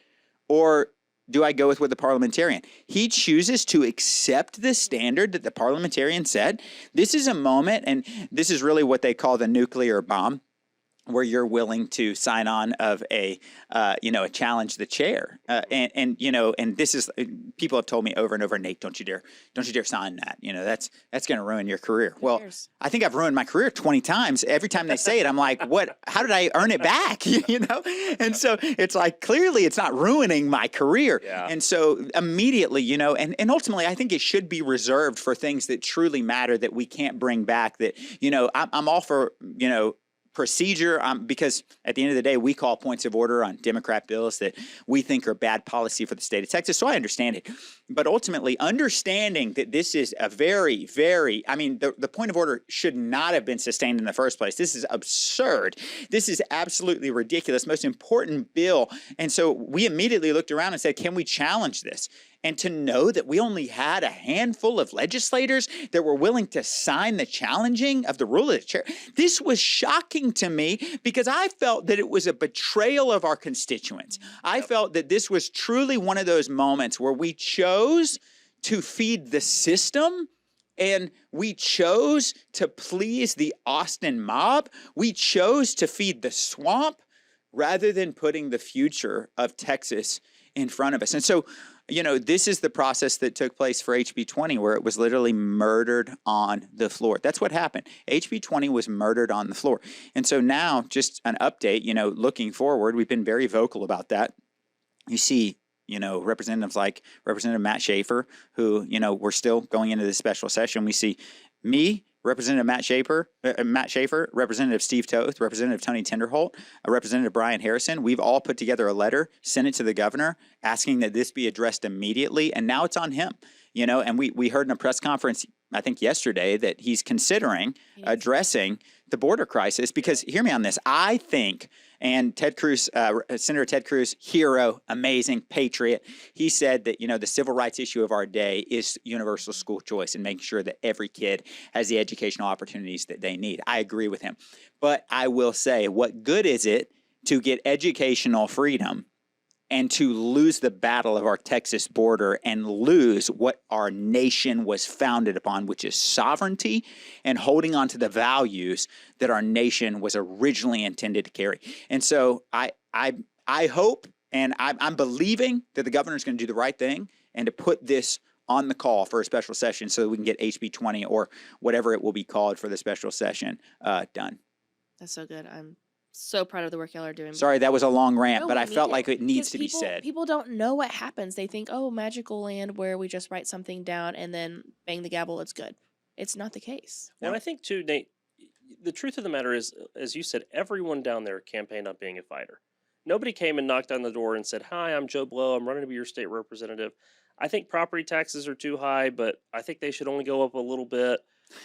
or do I go with what the parliamentarian? He chooses to accept the standard that the parliamentarian said. This is a moment, and this is really what they call the nuclear bomb, where you're willing to sign on of a challenge the chair. And this is, people have told me over and over, Nate, don't you dare sign that. That's going to ruin your career. Well, I think I've ruined my career 20 times. Every time they say it, I'm like, what, how did I earn it back? And so it's like, clearly it's not ruining my career. Yeah. And so immediately, and ultimately I think it should be reserved for things that truly matter that we can't bring back that, I'm all for, procedure, because at the end of the day, we call points of order on Democrat bills that we think are bad policy for the state of Texas. So I understand it. But ultimately, understanding that this is a very, very, the point of order should not have been sustained in the first place. This is absurd. This is absolutely ridiculous. Most important bill. And so we immediately looked around and said, can we challenge this? And to know that we only had a handful of legislators that were willing to sign the challenging of the rule of the chair, this was shocking to me because I felt that it was a betrayal of our constituents. I felt that this was truly one of those moments where we chose to feed the system and we chose to please the Austin mob. We chose to feed the swamp rather than putting the future of Texas in front of us. And so, this is the process that took place for HB20, where it was literally murdered on the floor. That's what happened. HB20 was murdered on the floor. And so now, just an update, looking forward, we've been very vocal about that. You see, representatives like Representative Matt Schaefer, who, we're still going into this special session. We see me, Representative Matt Schaefer, Representative Steve Toth, Representative Tony Tinderholt, Representative Brian Harrison. We've all put together a letter, sent it to the governor, asking that this be addressed immediately. And now it's on him, and we heard in a press conference, I think yesterday, that he's considering addressing the border crisis. Because hear me on this, I think, and Ted Cruz, Senator Ted Cruz, hero, amazing, patriot. He said that, the civil rights issue of our day is universal school choice and making sure that every kid has the educational opportunities that they need. I agree with him. But I will say, what good is it to get educational freedom and to lose the battle of our Texas border and lose what our nation was founded upon, which is sovereignty and holding on to the values that our nation was originally intended to carry. And so I hope and I'm believing that the governor is going to do the right thing and to put this on the call for a special session so that we can get HB20 or whatever it will be called for the special session done. That's so good. I'm so proud of the work y'all are doing. Sorry, that was a long rant, No, but we I felt need like it needs to be People- said. People don't know what happens. They think, oh, magical land where we just write something down and then bang the gavel, it's good. It's not the case. And I think, too, Nate, the truth of the matter is, as you said, everyone down there campaigned on being a fighter. Nobody came and knocked on the door and said, hi, I'm Joe Blow. I'm running to be your state representative. I think property taxes are too high, but I think they should only go up a little bit.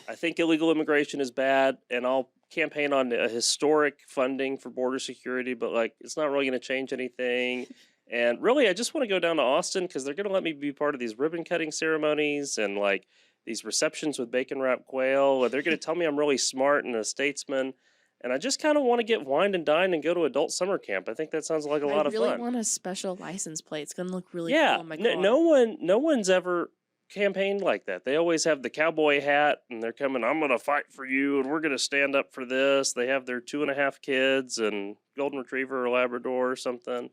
I think illegal immigration is bad, and I'll campaign on a historic funding for border security, but like it's not really going to change anything. And really, I just want to go down to Austin because they're going to let me be part of these ribbon cutting ceremonies and like these receptions with bacon wrapped quail. And they're going to tell me I'm really smart and a statesman. And I just kind of want to get wined and dined and go to adult summer camp. I think that sounds like a lot of fun. I really want a special license plate. It's going to look really Yeah, cool on my car. no one's ever campaigned like that. They always have the cowboy hat and they're coming, I'm going to fight for you and we're going to stand up for this. They have their 2.5 kids and golden retriever or Labrador or something.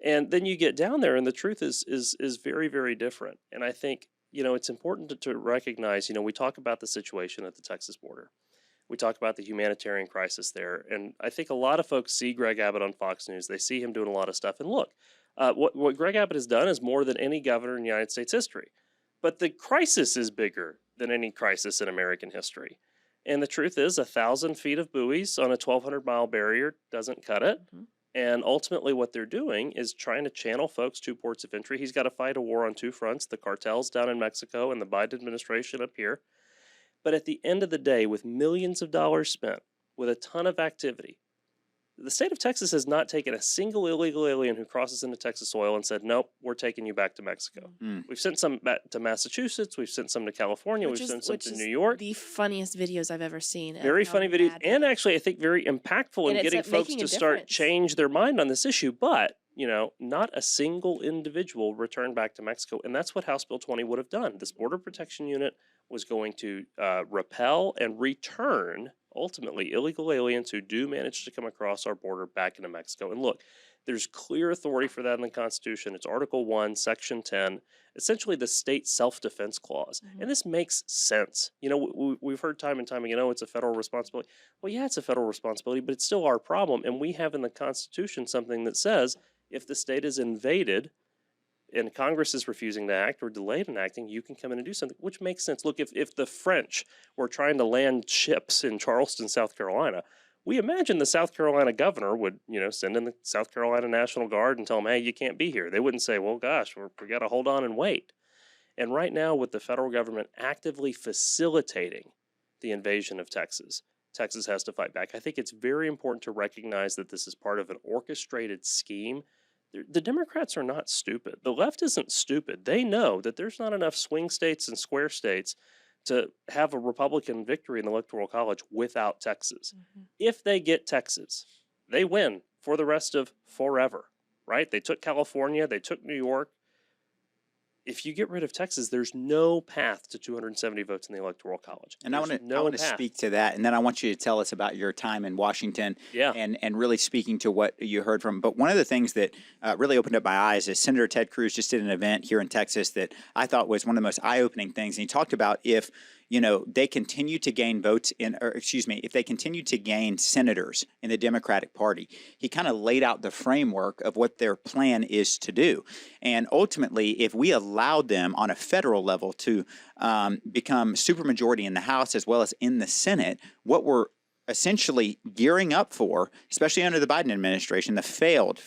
And then you get down there and the truth is very, very different. And I think, it's important to recognize, we talk about the situation at the Texas border. We talk about the humanitarian crisis there. And I think a lot of folks see Greg Abbott on Fox News. They see him doing a lot of stuff. And look, what Greg Abbott has done is more than any governor in United States history. But the crisis is bigger than any crisis in American history. And the truth is 1,000 feet of buoys on a 1,200-mile barrier doesn't cut it. Mm-hmm. And ultimately what they're doing is trying to channel folks to ports of entry. He's got to fight a war on two fronts, the cartels down in Mexico and the Biden administration up here. But at the end of the day, with millions of dollars spent, with a ton of activity, the state of Texas has not taken a single illegal alien who crosses into Texas soil and said, nope, we're taking you back to Mexico. Mm. We've sent some back to Massachusetts. We've sent some to California. We've sent some to New York. The funniest videos I've ever seen. Very funny videos. And actually, I think very impactful in getting folks to start change their mind on this issue. But, not a single individual returned back to Mexico. And that's what House Bill 20 would have done. This Border Protection Unit was going to repel and return ultimately illegal aliens who do manage to come across our border back into Mexico. And look, there's clear authority for that in the Constitution. It's Article 1, Section 10, essentially the state self-defense clause. Mm-hmm. And this makes sense. We've heard time and time again, it's a federal responsibility. Well, yeah, it's a federal responsibility, but it's still our problem. And we have in the Constitution something that says if the state is invaded and Congress is refusing to act or delayed in acting, you can come in and do something, which makes sense. Look, if the French were trying to land ships in Charleston, South Carolina, we imagine the South Carolina governor would, send in the South Carolina National Guard and tell them, hey, you can't be here. They wouldn't say, well, gosh, we got to hold on and wait. And right now, with the federal government actively facilitating the invasion of Texas, Texas has to fight back. I think it's very important to recognize that this is part of an orchestrated scheme. The Democrats are not stupid. The left isn't stupid. They know that there's not enough swing states and square states to have a Republican victory in the Electoral College without Texas. Mm-hmm. If they get Texas, they win for the rest of forever, right? They took California, they took New York. If you get rid of Texas, there's no path to 270 votes in the Electoral College. And I want to speak to that, and then I want you to tell us about your time in Washington and really speaking to what you heard from. But one of the things that really opened up my eyes is Senator Ted Cruz just did an event here in Texas that I thought was one of the most eye-opening things. And he talked about if they continue to gain votes if they continue to gain senators in the Democratic Party, he kind of laid out the framework of what their plan is to do. And ultimately, if we allowed them on a federal level to become supermajority in the House as well as in the Senate, what we're essentially gearing up for, especially under the Biden administration, the failed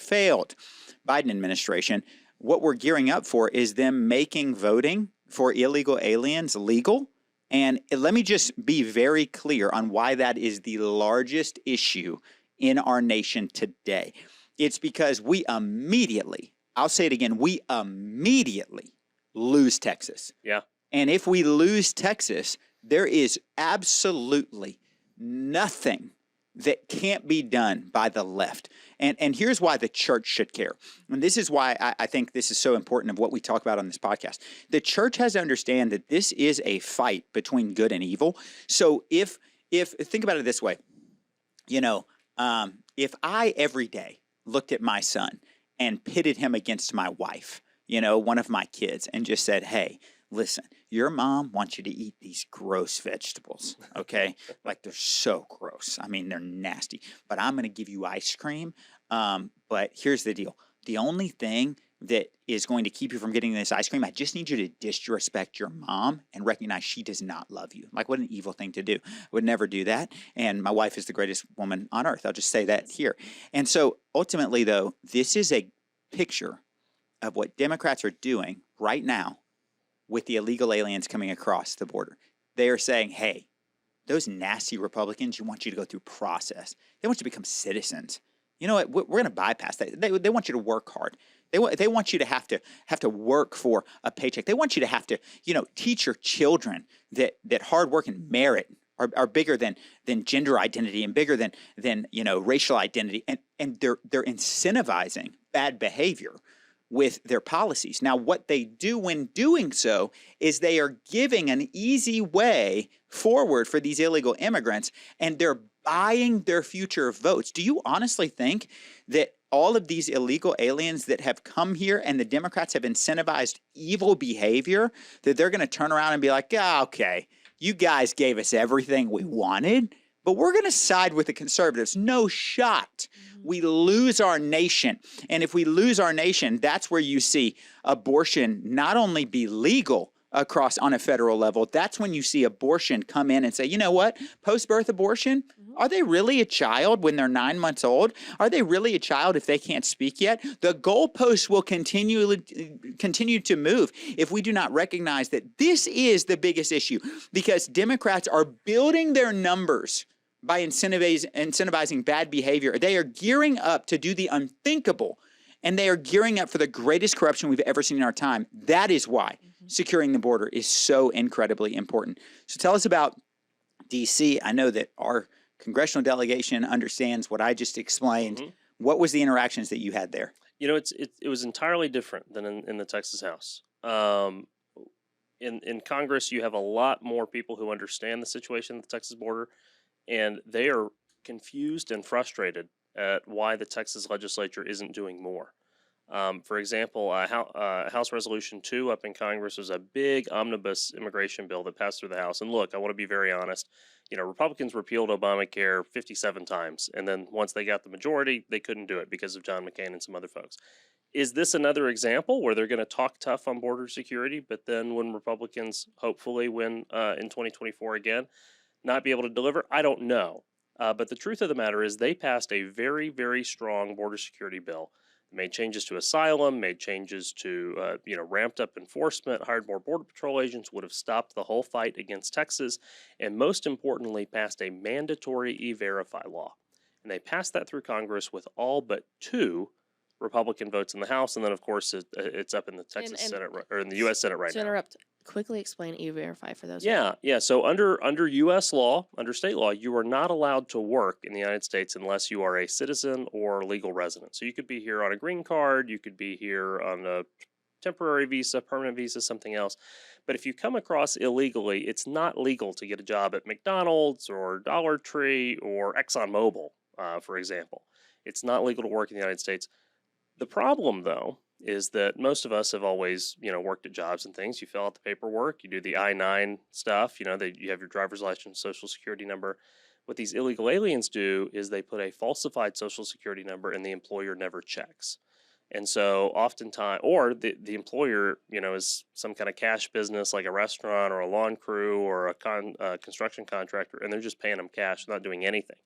Biden administration, what we're gearing up for is them making voting for illegal aliens legal. And let me just be very clear on why that is the largest issue in our nation today. It's because we immediately, I'll say it again, we immediately lose Texas. Yeah. And if we lose Texas, there is absolutely nothing that can't be done by the left. And here's why the church should care. And this is why I think this is so important of what we talk about on this podcast. The church has to understand that this is a fight between good and evil. So if think about it this way, if I every day looked at my son and pitted him against my wife, one of my kids, and just said, hey, listen, your mom wants you to eat these gross vegetables, okay? Like, they're so gross. I mean, they're nasty. But I'm going to give you ice cream. But here's the deal. The only thing that is going to keep you from getting this ice cream, I just need you to disrespect your mom and recognize she does not love you. Like, what an evil thing to do. I would never do that. And my wife is the greatest woman on earth. I'll just say that here. And so ultimately, though, this is a picture of what Democrats are doing right now with the illegal aliens coming across the border. They are saying, hey, those nasty Republicans, want you to go through process. They want you to become citizens. You know what? We're going to bypass that. They want you to work hard. They want you to have to work for a paycheck. They want you to have to, teach your children that hard work and merit are bigger than gender identity and bigger than racial identity. And they're incentivizing bad behavior with their policies. Now, what they do when doing so is they are giving an easy way forward for these illegal immigrants, and they're buying their future votes. Do you honestly think that all of these illegal aliens that have come here and the Democrats have incentivized evil behavior, that they're going to turn around and be like, okay, you guys gave us everything we wanted, but we're going to side with the conservatives? No shot. We lose our nation. And if we lose our nation, that's where you see abortion not only be legal across on a federal level, that's when you see abortion come in and say, you know what, post-birth abortion, are they really a child when they're 9 months old? Are they really a child if they can't speak yet? The goalposts will continue to move if we do not recognize that this is the biggest issue, because Democrats are building their numbers by incentivizing bad behavior. They are gearing up to do the unthinkable, and they are gearing up for the greatest corruption we've ever seen in our time. That is why securing the border is so incredibly important. So tell us about D.C. I know that our congressional delegation understands what I just explained. What was the interactions that you had there? It was entirely different than in the Texas House. In Congress, you have a lot more people who understand the situation at the Texas border, and they are confused and frustrated at why the Texas legislature isn't doing more. For example, House Resolution 2 up in Congress was a big omnibus immigration bill that passed through the House. And look, I want to be very honest. Republicans repealed Obamacare 57 times. And then once they got the majority, they couldn't do it because of John McCain and some other folks. Is this another example where they're going to talk tough on border security, but then when Republicans hopefully win in 2024 again, not be able to deliver? I don't know. But the truth of the matter is they passed a very, very strong border security bill. Made changes to asylum, made changes to, ramped up enforcement, hired more Border Patrol agents, would have stopped the whole fight against Texas, and most importantly, passed a mandatory E-Verify law. And they passed that through Congress with all but 2 Republican votes in the House, and then, of course, it's up in the Texas Senate, or in the U.S. Senate right now. Quickly explain E-Verify for those. Yeah. So under U.S. law, under state law, you are not allowed to work in the United States unless you are a citizen or legal resident. So you could be here on a green card, you could be here on a temporary visa, permanent visa, something else. But if you come across illegally, it's not legal to get a job at McDonald's or Dollar Tree or ExxonMobil, for example. It's not legal to work in the United States. The problem, though, is that most of us have always, worked at jobs and things. You fill out the paperwork, you do the I-9 stuff, you have your driver's license, social security number. What these illegal aliens do is they put a falsified social security number and the employer never checks. And so oftentimes, or the employer, is some kind of cash business like a restaurant or a lawn crew or a construction contractor, and they're just paying them cash, not doing anything.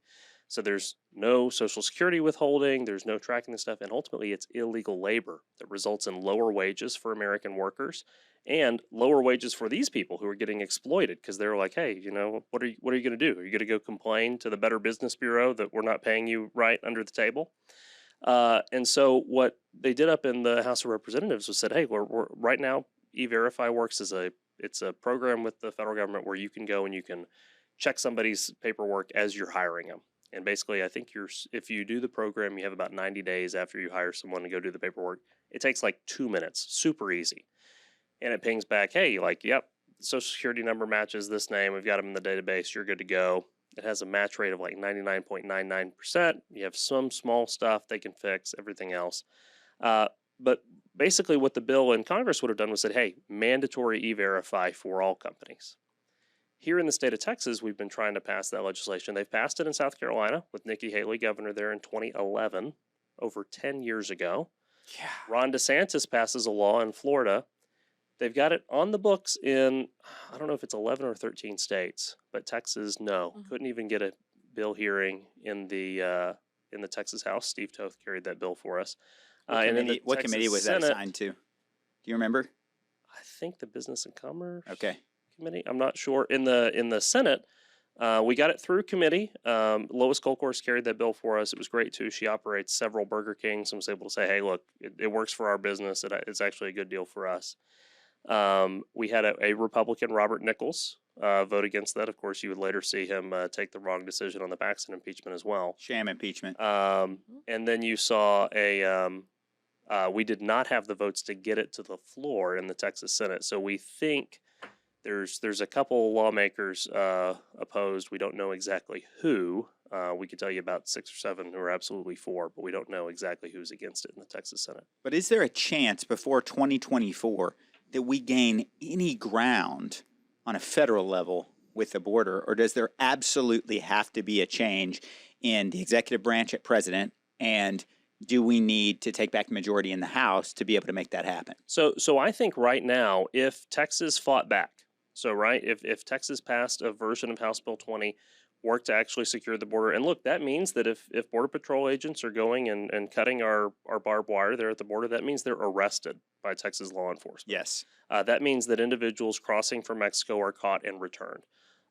So there's no social security withholding, there's no tracking this stuff, and ultimately it's illegal labor that results in lower wages for American workers and lower wages for these people who are getting exploited because they're like, hey, what are you going to do? Are you going to go complain to the Better Business Bureau that we're not paying you right under the table? And so what they did up in the House of Representatives was said, hey, we're right now, E-Verify works as it's a program with the federal government where you can go and you can check somebody's paperwork as you're hiring them. And basically, I think if you do the program, you have about 90 days after you hire someone to go do the paperwork. It takes like 2 minutes, super easy. And it pings back, hey, like, yep, social security number matches this name. We've got them in the database. You're good to go. It has a match rate of like 99.99%. You have some small stuff they can fix, everything else. But basically what the bill in Congress would have done was said, hey, mandatory E-Verify for all companies. Here in the state of Texas, we've been trying to pass that legislation. They've passed it in South Carolina with Nikki Haley, governor there in 2011, over 10 years ago. Yeah. Ron DeSantis passes a law in Florida. They've got it on the books in, I don't know if it's 11 or 13 states, but Texas, no. Couldn't even get a bill hearing in the Texas House. Steve Toth carried that bill for us. What committee was that assigned to? Do you remember? I think the Business and Commerce Committee. I'm not sure. In the Senate, we got it through committee. Lois Colcourse carried that bill for us. It was great too. She operates several Burger Kings and was able to say, hey, look, it works for our business. It's actually a good deal for us. We had a Republican, Robert Nichols, vote against that. Of course, you would later see him take the wrong decision on the Paxton impeachment as well. Sham impeachment. And then you saw we did not have the votes to get it to the floor in the Texas Senate. So we think there's a couple lawmakers opposed. We don't know exactly who. We could tell you about 6 or 7 who are absolutely for, but we don't know exactly who's against it in the Texas Senate. But is there a chance before 2024 that we gain any ground on a federal level with the border, or does there absolutely have to be a change in the executive branch at president, and do we need to take back the majority in the House to be able to make that happen? So I think right now, if Texas fought back, if Texas passed a version of House Bill 20, worked to actually secure the border, and look, that means that if Border Patrol agents are going and cutting our barbed wire there at the border, that means they're arrested by Texas law enforcement. Yes. That means that individuals crossing from Mexico are caught and returned.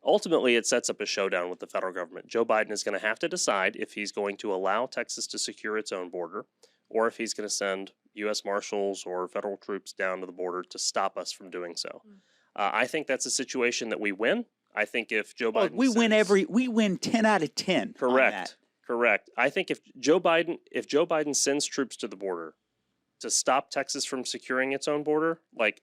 Ultimately, it sets up a showdown with the federal government. Joe Biden is going to have to decide if he's going to allow Texas to secure its own border, or if he's going to send U.S. Marshals or federal troops down to the border to stop us from doing so. I think that's a situation that we win. I think if Joe Biden we win 10 out of 10. Correct. I think if Joe Biden sends troops to the border to stop Texas from securing its own border, like,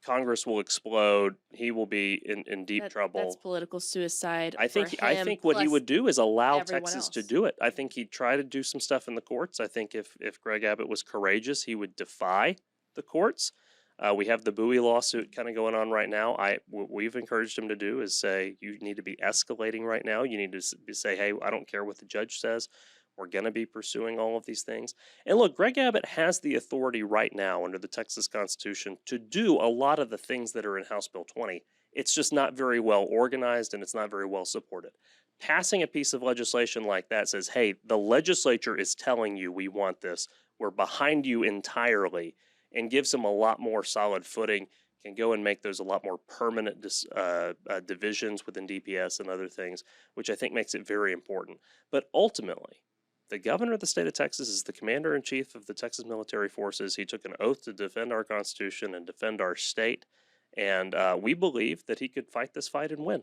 Congress will explode. He will be in deep trouble. That's political suicide. I think what he would do is allow Texas to do it. I think he'd try to do some stuff in the courts. I think if Greg Abbott was courageous, he would defy the courts. We have the Bowie lawsuit kind of going on right now. What we've encouraged him to do is say, you need to be escalating right now. You need to say, hey, I don't care what the judge says. We're going to be pursuing all of these things. And look, Greg Abbott has the authority right now under the Texas Constitution to do a lot of the things that are in House Bill 20. It's just not very well organized and it's not very well supported. Passing a piece of legislation like that says, hey, the legislature is telling you we want this. We're behind you entirely, and gives them a lot more solid footing, can go and make those a lot more permanent divisions within DPS and other things, which I think makes it very important. But ultimately, the governor of the state of Texas is the commander-in-chief of the Texas Military Forces. He took an oath to defend our Constitution and defend our state, and we believe that he could fight this fight and win.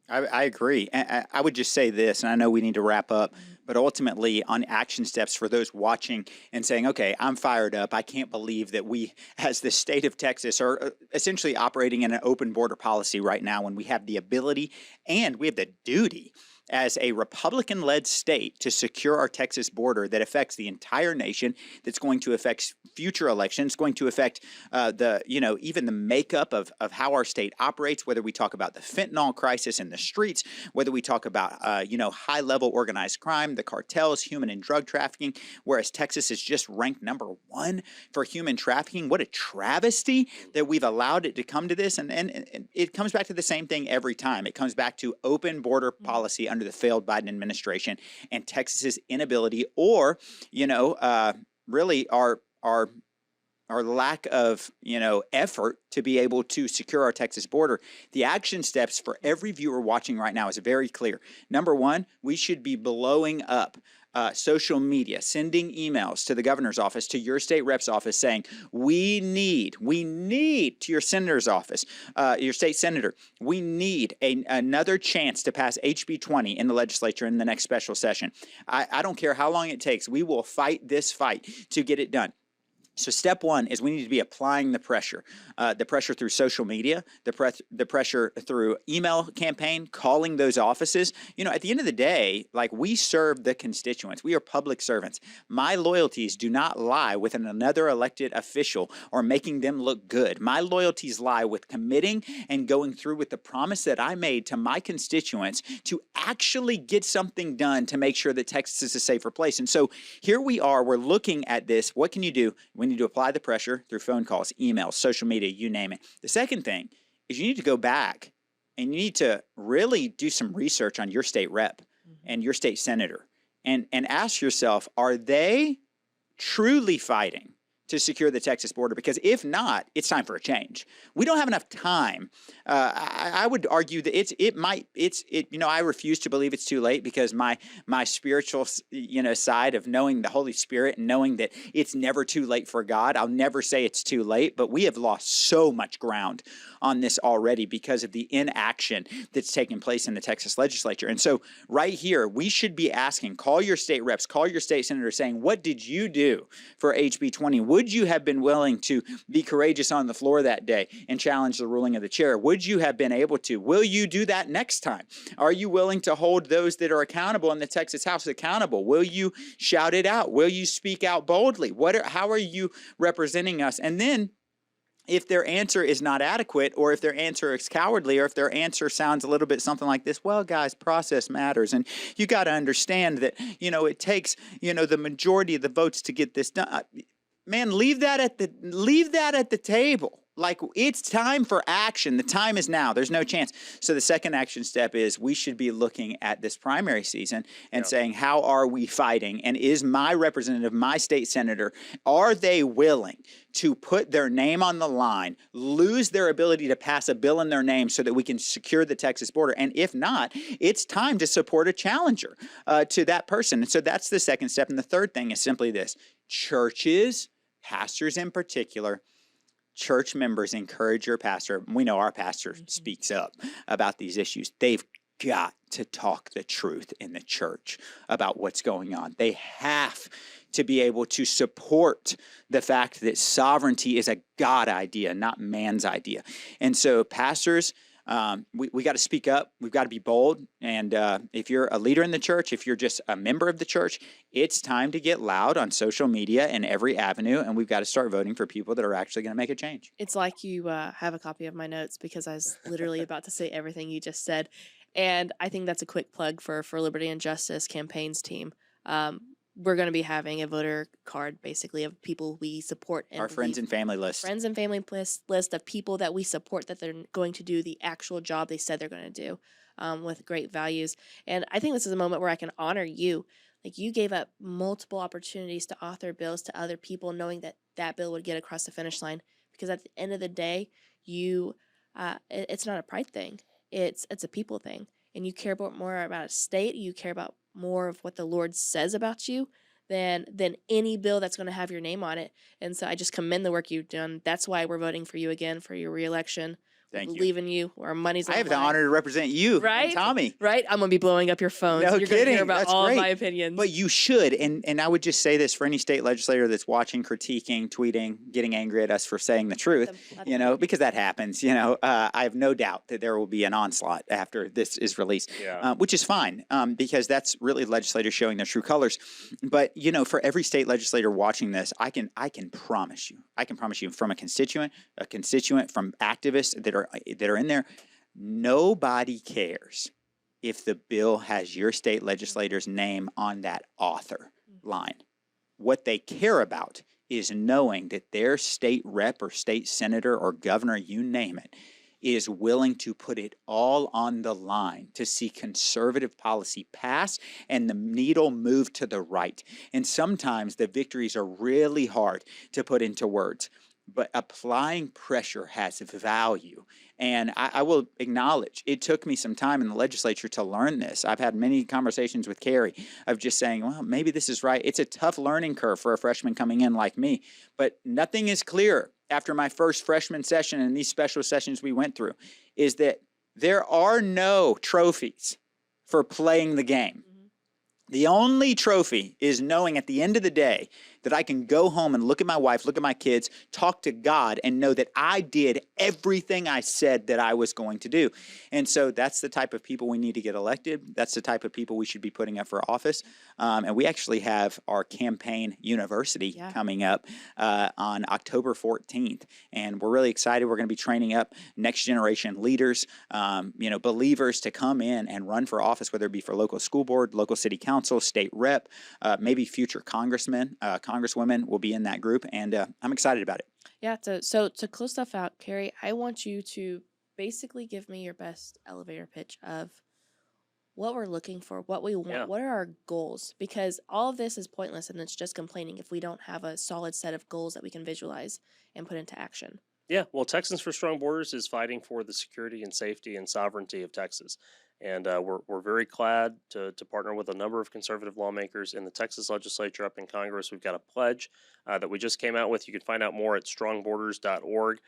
I agree. I would just say this, and I know we need to wrap up, but ultimately on action steps for those watching and saying, okay, I'm fired up. I can't believe that we, as the state of Texas, are essentially operating in an open border policy right now when we have the ability and we have the duty as a Republican-led state to secure our Texas border that affects the entire nation, that's going to affect future elections, going to affect even the makeup of how our state operates, whether we talk about the fentanyl crisis in the streets, whether we talk about, high-level organized crime, the cartels, human and drug trafficking, whereas Texas is just ranked #1 for human trafficking. What a travesty that we've allowed it to come to this. And it comes back to the same thing every time. It comes back to open border policy under the failed Biden administration and Texas's inability, or really our our lack of, effort to be able to secure our Texas border, the action steps for every viewer watching right now is very clear. Number one, we should be blowing up social media, sending emails to the governor's office, to your state rep's office saying, we need to your senator's office, your state senator, we need another chance to pass HB20 in the legislature in the next special session. I don't care how long it takes. We will fight this fight to get it done. So step one is we need to be applying the pressure through social media, the pressure through email campaign, calling those offices. At the end of the day, like, we serve the constituents. We are public servants. My loyalties do not lie with another elected official or making them look good. My loyalties lie with committing and going through with the promise that I made to my constituents to actually get something done to make sure that Texas is a safer place. And so here we are, we're looking at this. What can you do? We need to apply the pressure through phone calls, emails, social media, you name it. The second thing is you need to go back and you need to really do some research on your state rep and your state senator and ask yourself, are they truly fighting to secure the Texas border? Because if not, it's time for a change. We don't have enough time. I would argue that I refuse to believe it's too late, because my spiritual, side of knowing the Holy Spirit and knowing that it's never too late for God, I'll never say it's too late, but we have lost so much ground on this already because of the inaction that's taking place in the Texas legislature. And so right here, we should be asking, call your state reps, call your state senators saying, what did you do for HB 20? Would you have been willing to be courageous on the floor that day and challenge the ruling of the chair? Would you have been able to? Will you do that next time? Are you willing to hold those that are accountable in the Texas House accountable? Will you shout it out? Will you speak out boldly? How are you representing us? And then, if their answer is not adequate, or if their answer is cowardly, or if their answer sounds a little bit something like this, well, guys, process matters. And you got to understand that, it takes, the majority of the votes to get this done. Man, leave that at the table. Like, it's time for action. The time is now. There's no chance. So the second action step is we should be looking at this primary season and saying, how are we fighting? And is my representative, my state senator, are they willing to put their name on the line, lose their ability to pass a bill in their name so that we can secure the Texas border? And if not, it's time to support a challenger to that person. And so that's the second step. And the third thing is simply this: churches, pastors in particular, church members, encourage your pastor. We know our pastor speaks up about these issues. They've got to talk the truth in the church about what's going on. They have to be able to support the fact that sovereignty is a God idea, not man's idea. And so pastors, we got to speak up. We've got to be bold. And if you're a leader in the church, if you're just a member of the church, it's time to get loud on social media and every avenue. And we've got to start voting for people that are actually going to make a change. It's like you have a copy of my notes, because I was literally about to say everything you just said. And I think that's a quick plug for Liberty and Justice campaigns team. We're going to be having a voter card, basically, of people we support. And our friends and family list. Friends and family list of people that we support, that they're going to do the actual job they said they're going to do, with great values. And I think this is a moment where I can honor you. Like, you gave up multiple opportunities to author bills to other people, knowing that that bill would get across the finish line. Because at the end of the day, it's not a pride thing. It's a people thing. And you care more about a state. You care about more of what the Lord says about you than any bill that's going to have your name on it. And so I just commend the work you've done. That's why we're voting for you again for your reelection. Thank you. Believe in you. Our money's on I have the the honor to represent you, right? and Tommy. Right? I'm going to be blowing up your phones. No You're kidding. going to hear about That's all great. of my opinions. But you should. And I would just say this for any state legislator that's watching, critiquing, tweeting, getting angry at us for saying the truth, because that happens. I have no doubt that there will be an onslaught after this is released, which is fine, because that's really legislators showing their true colors. But, for every state legislator watching this, I can promise you from a constituent, from activists that are in there, nobody cares if the bill has your state legislator's name on that author line. What they care about is knowing that their state rep or state senator or governor, you name it, is willing to put it all on the line to see conservative policy pass and the needle move to the right. And sometimes the victories are really hard to put into words, but applying pressure has value. And I will acknowledge it took me some time in the legislature to learn this. I've had many conversations with Cary of just saying, well, maybe this is right. It's a tough learning curve for a freshman coming in like me, but nothing is clearer after my first freshman session and these special sessions we went through is that there are no trophies for playing the game. The only trophy is knowing at the end of the day that I can go home and look at my wife, look at my kids, talk to God, and know that I did everything I said that I was going to do. And so that's the type of people we need to get elected. That's the type of people we should be putting up for office. And we actually have our campaign university coming up on October 14th. And we're really excited. We're going to be training up next generation leaders, believers to come in and run for office, whether it be for local school board, local city council, state rep, maybe future congressmen, congresswomen will be in that group, and I'm excited about it. Yeah, so to close stuff out, Cary, I want you to basically give me your best elevator pitch of what we're looking for, what we want, what are our goals, because all of this is pointless and it's just complaining if we don't have a solid set of goals that we can visualize and put into action. Yeah, well, Texans for Strong Borders is fighting for the security and safety and sovereignty of Texas. And we're very glad to partner with a number of conservative lawmakers in the Texas legislature up in Congress. We've got a pledge that we just came out with. You can find out more at strongborders.org,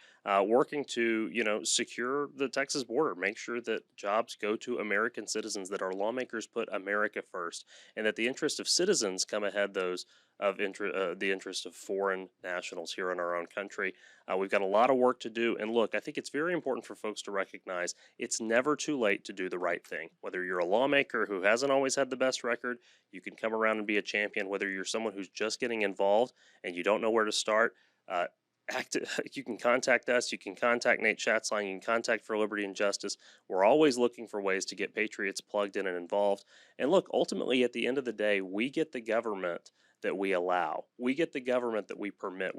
working to, secure the Texas border, make sure that jobs go to American citizens, that our lawmakers put America first, and that the interest of citizens come ahead those of the interest of foreign nationals here in our own country. We've got a lot of work to do. And look, I think it's very important for folks to recognize it's never too late to do the right thing. Whether you're a lawmaker who hasn't always had the best record, you can come around and be a champion. Whether you're someone who's just getting involved and you don't know where to start, you can contact us. You can contact Nate Schatzline. You can contact For Liberty and Justice. We're always looking for ways to get patriots plugged in and involved. And look, ultimately, at the end of the day, we get the government that we allow. We get the government that we permit.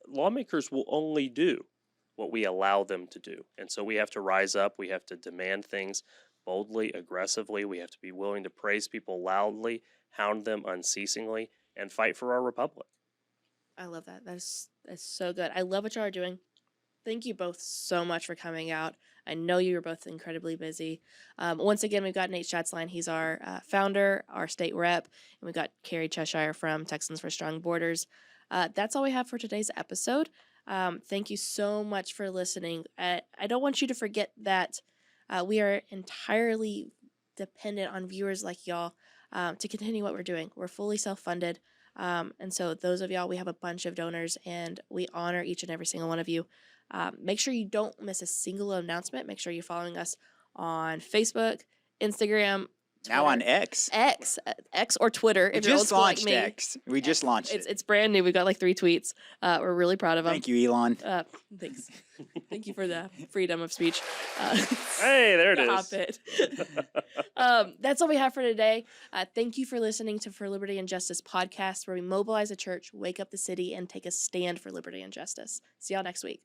Lawmakers will only do what we allow them to do. And so we have to rise up. We have to demand things boldly, aggressively. We have to be willing to praise people loudly, hound them unceasingly, and fight for our republic. I love that. That's so good. I love what y'all are doing. Thank you both so much for coming out. I know you were both incredibly busy. Once again, we've got Nate Schatzline. He's our founder, our state rep, and we've got Cary Cheshire from Texans for Strong Borders. That's all we have for today's episode. Thank you so much for listening. I don't want you to forget that we are entirely dependent on viewers like y'all to continue what we're doing. We're fully self-funded. And so those of y'all, we have a bunch of donors, and we honor each and every single one of you. Make sure you don't miss a single announcement. Make sure you're following us on Facebook, Instagram, Twitter. Now on X or Twitter. If you're old school like me. X. We just launched it. It's brand new. We've got like 3 tweets. We're really proud of them. Thank you, Elon. Thanks. Thank you for the freedom of speech. Hey, there it is. That's all we have for today. Thank you for listening to For Liberty and Justice podcast, where we mobilize a church, wake up the city, and take a stand for liberty and justice. See y'all next week.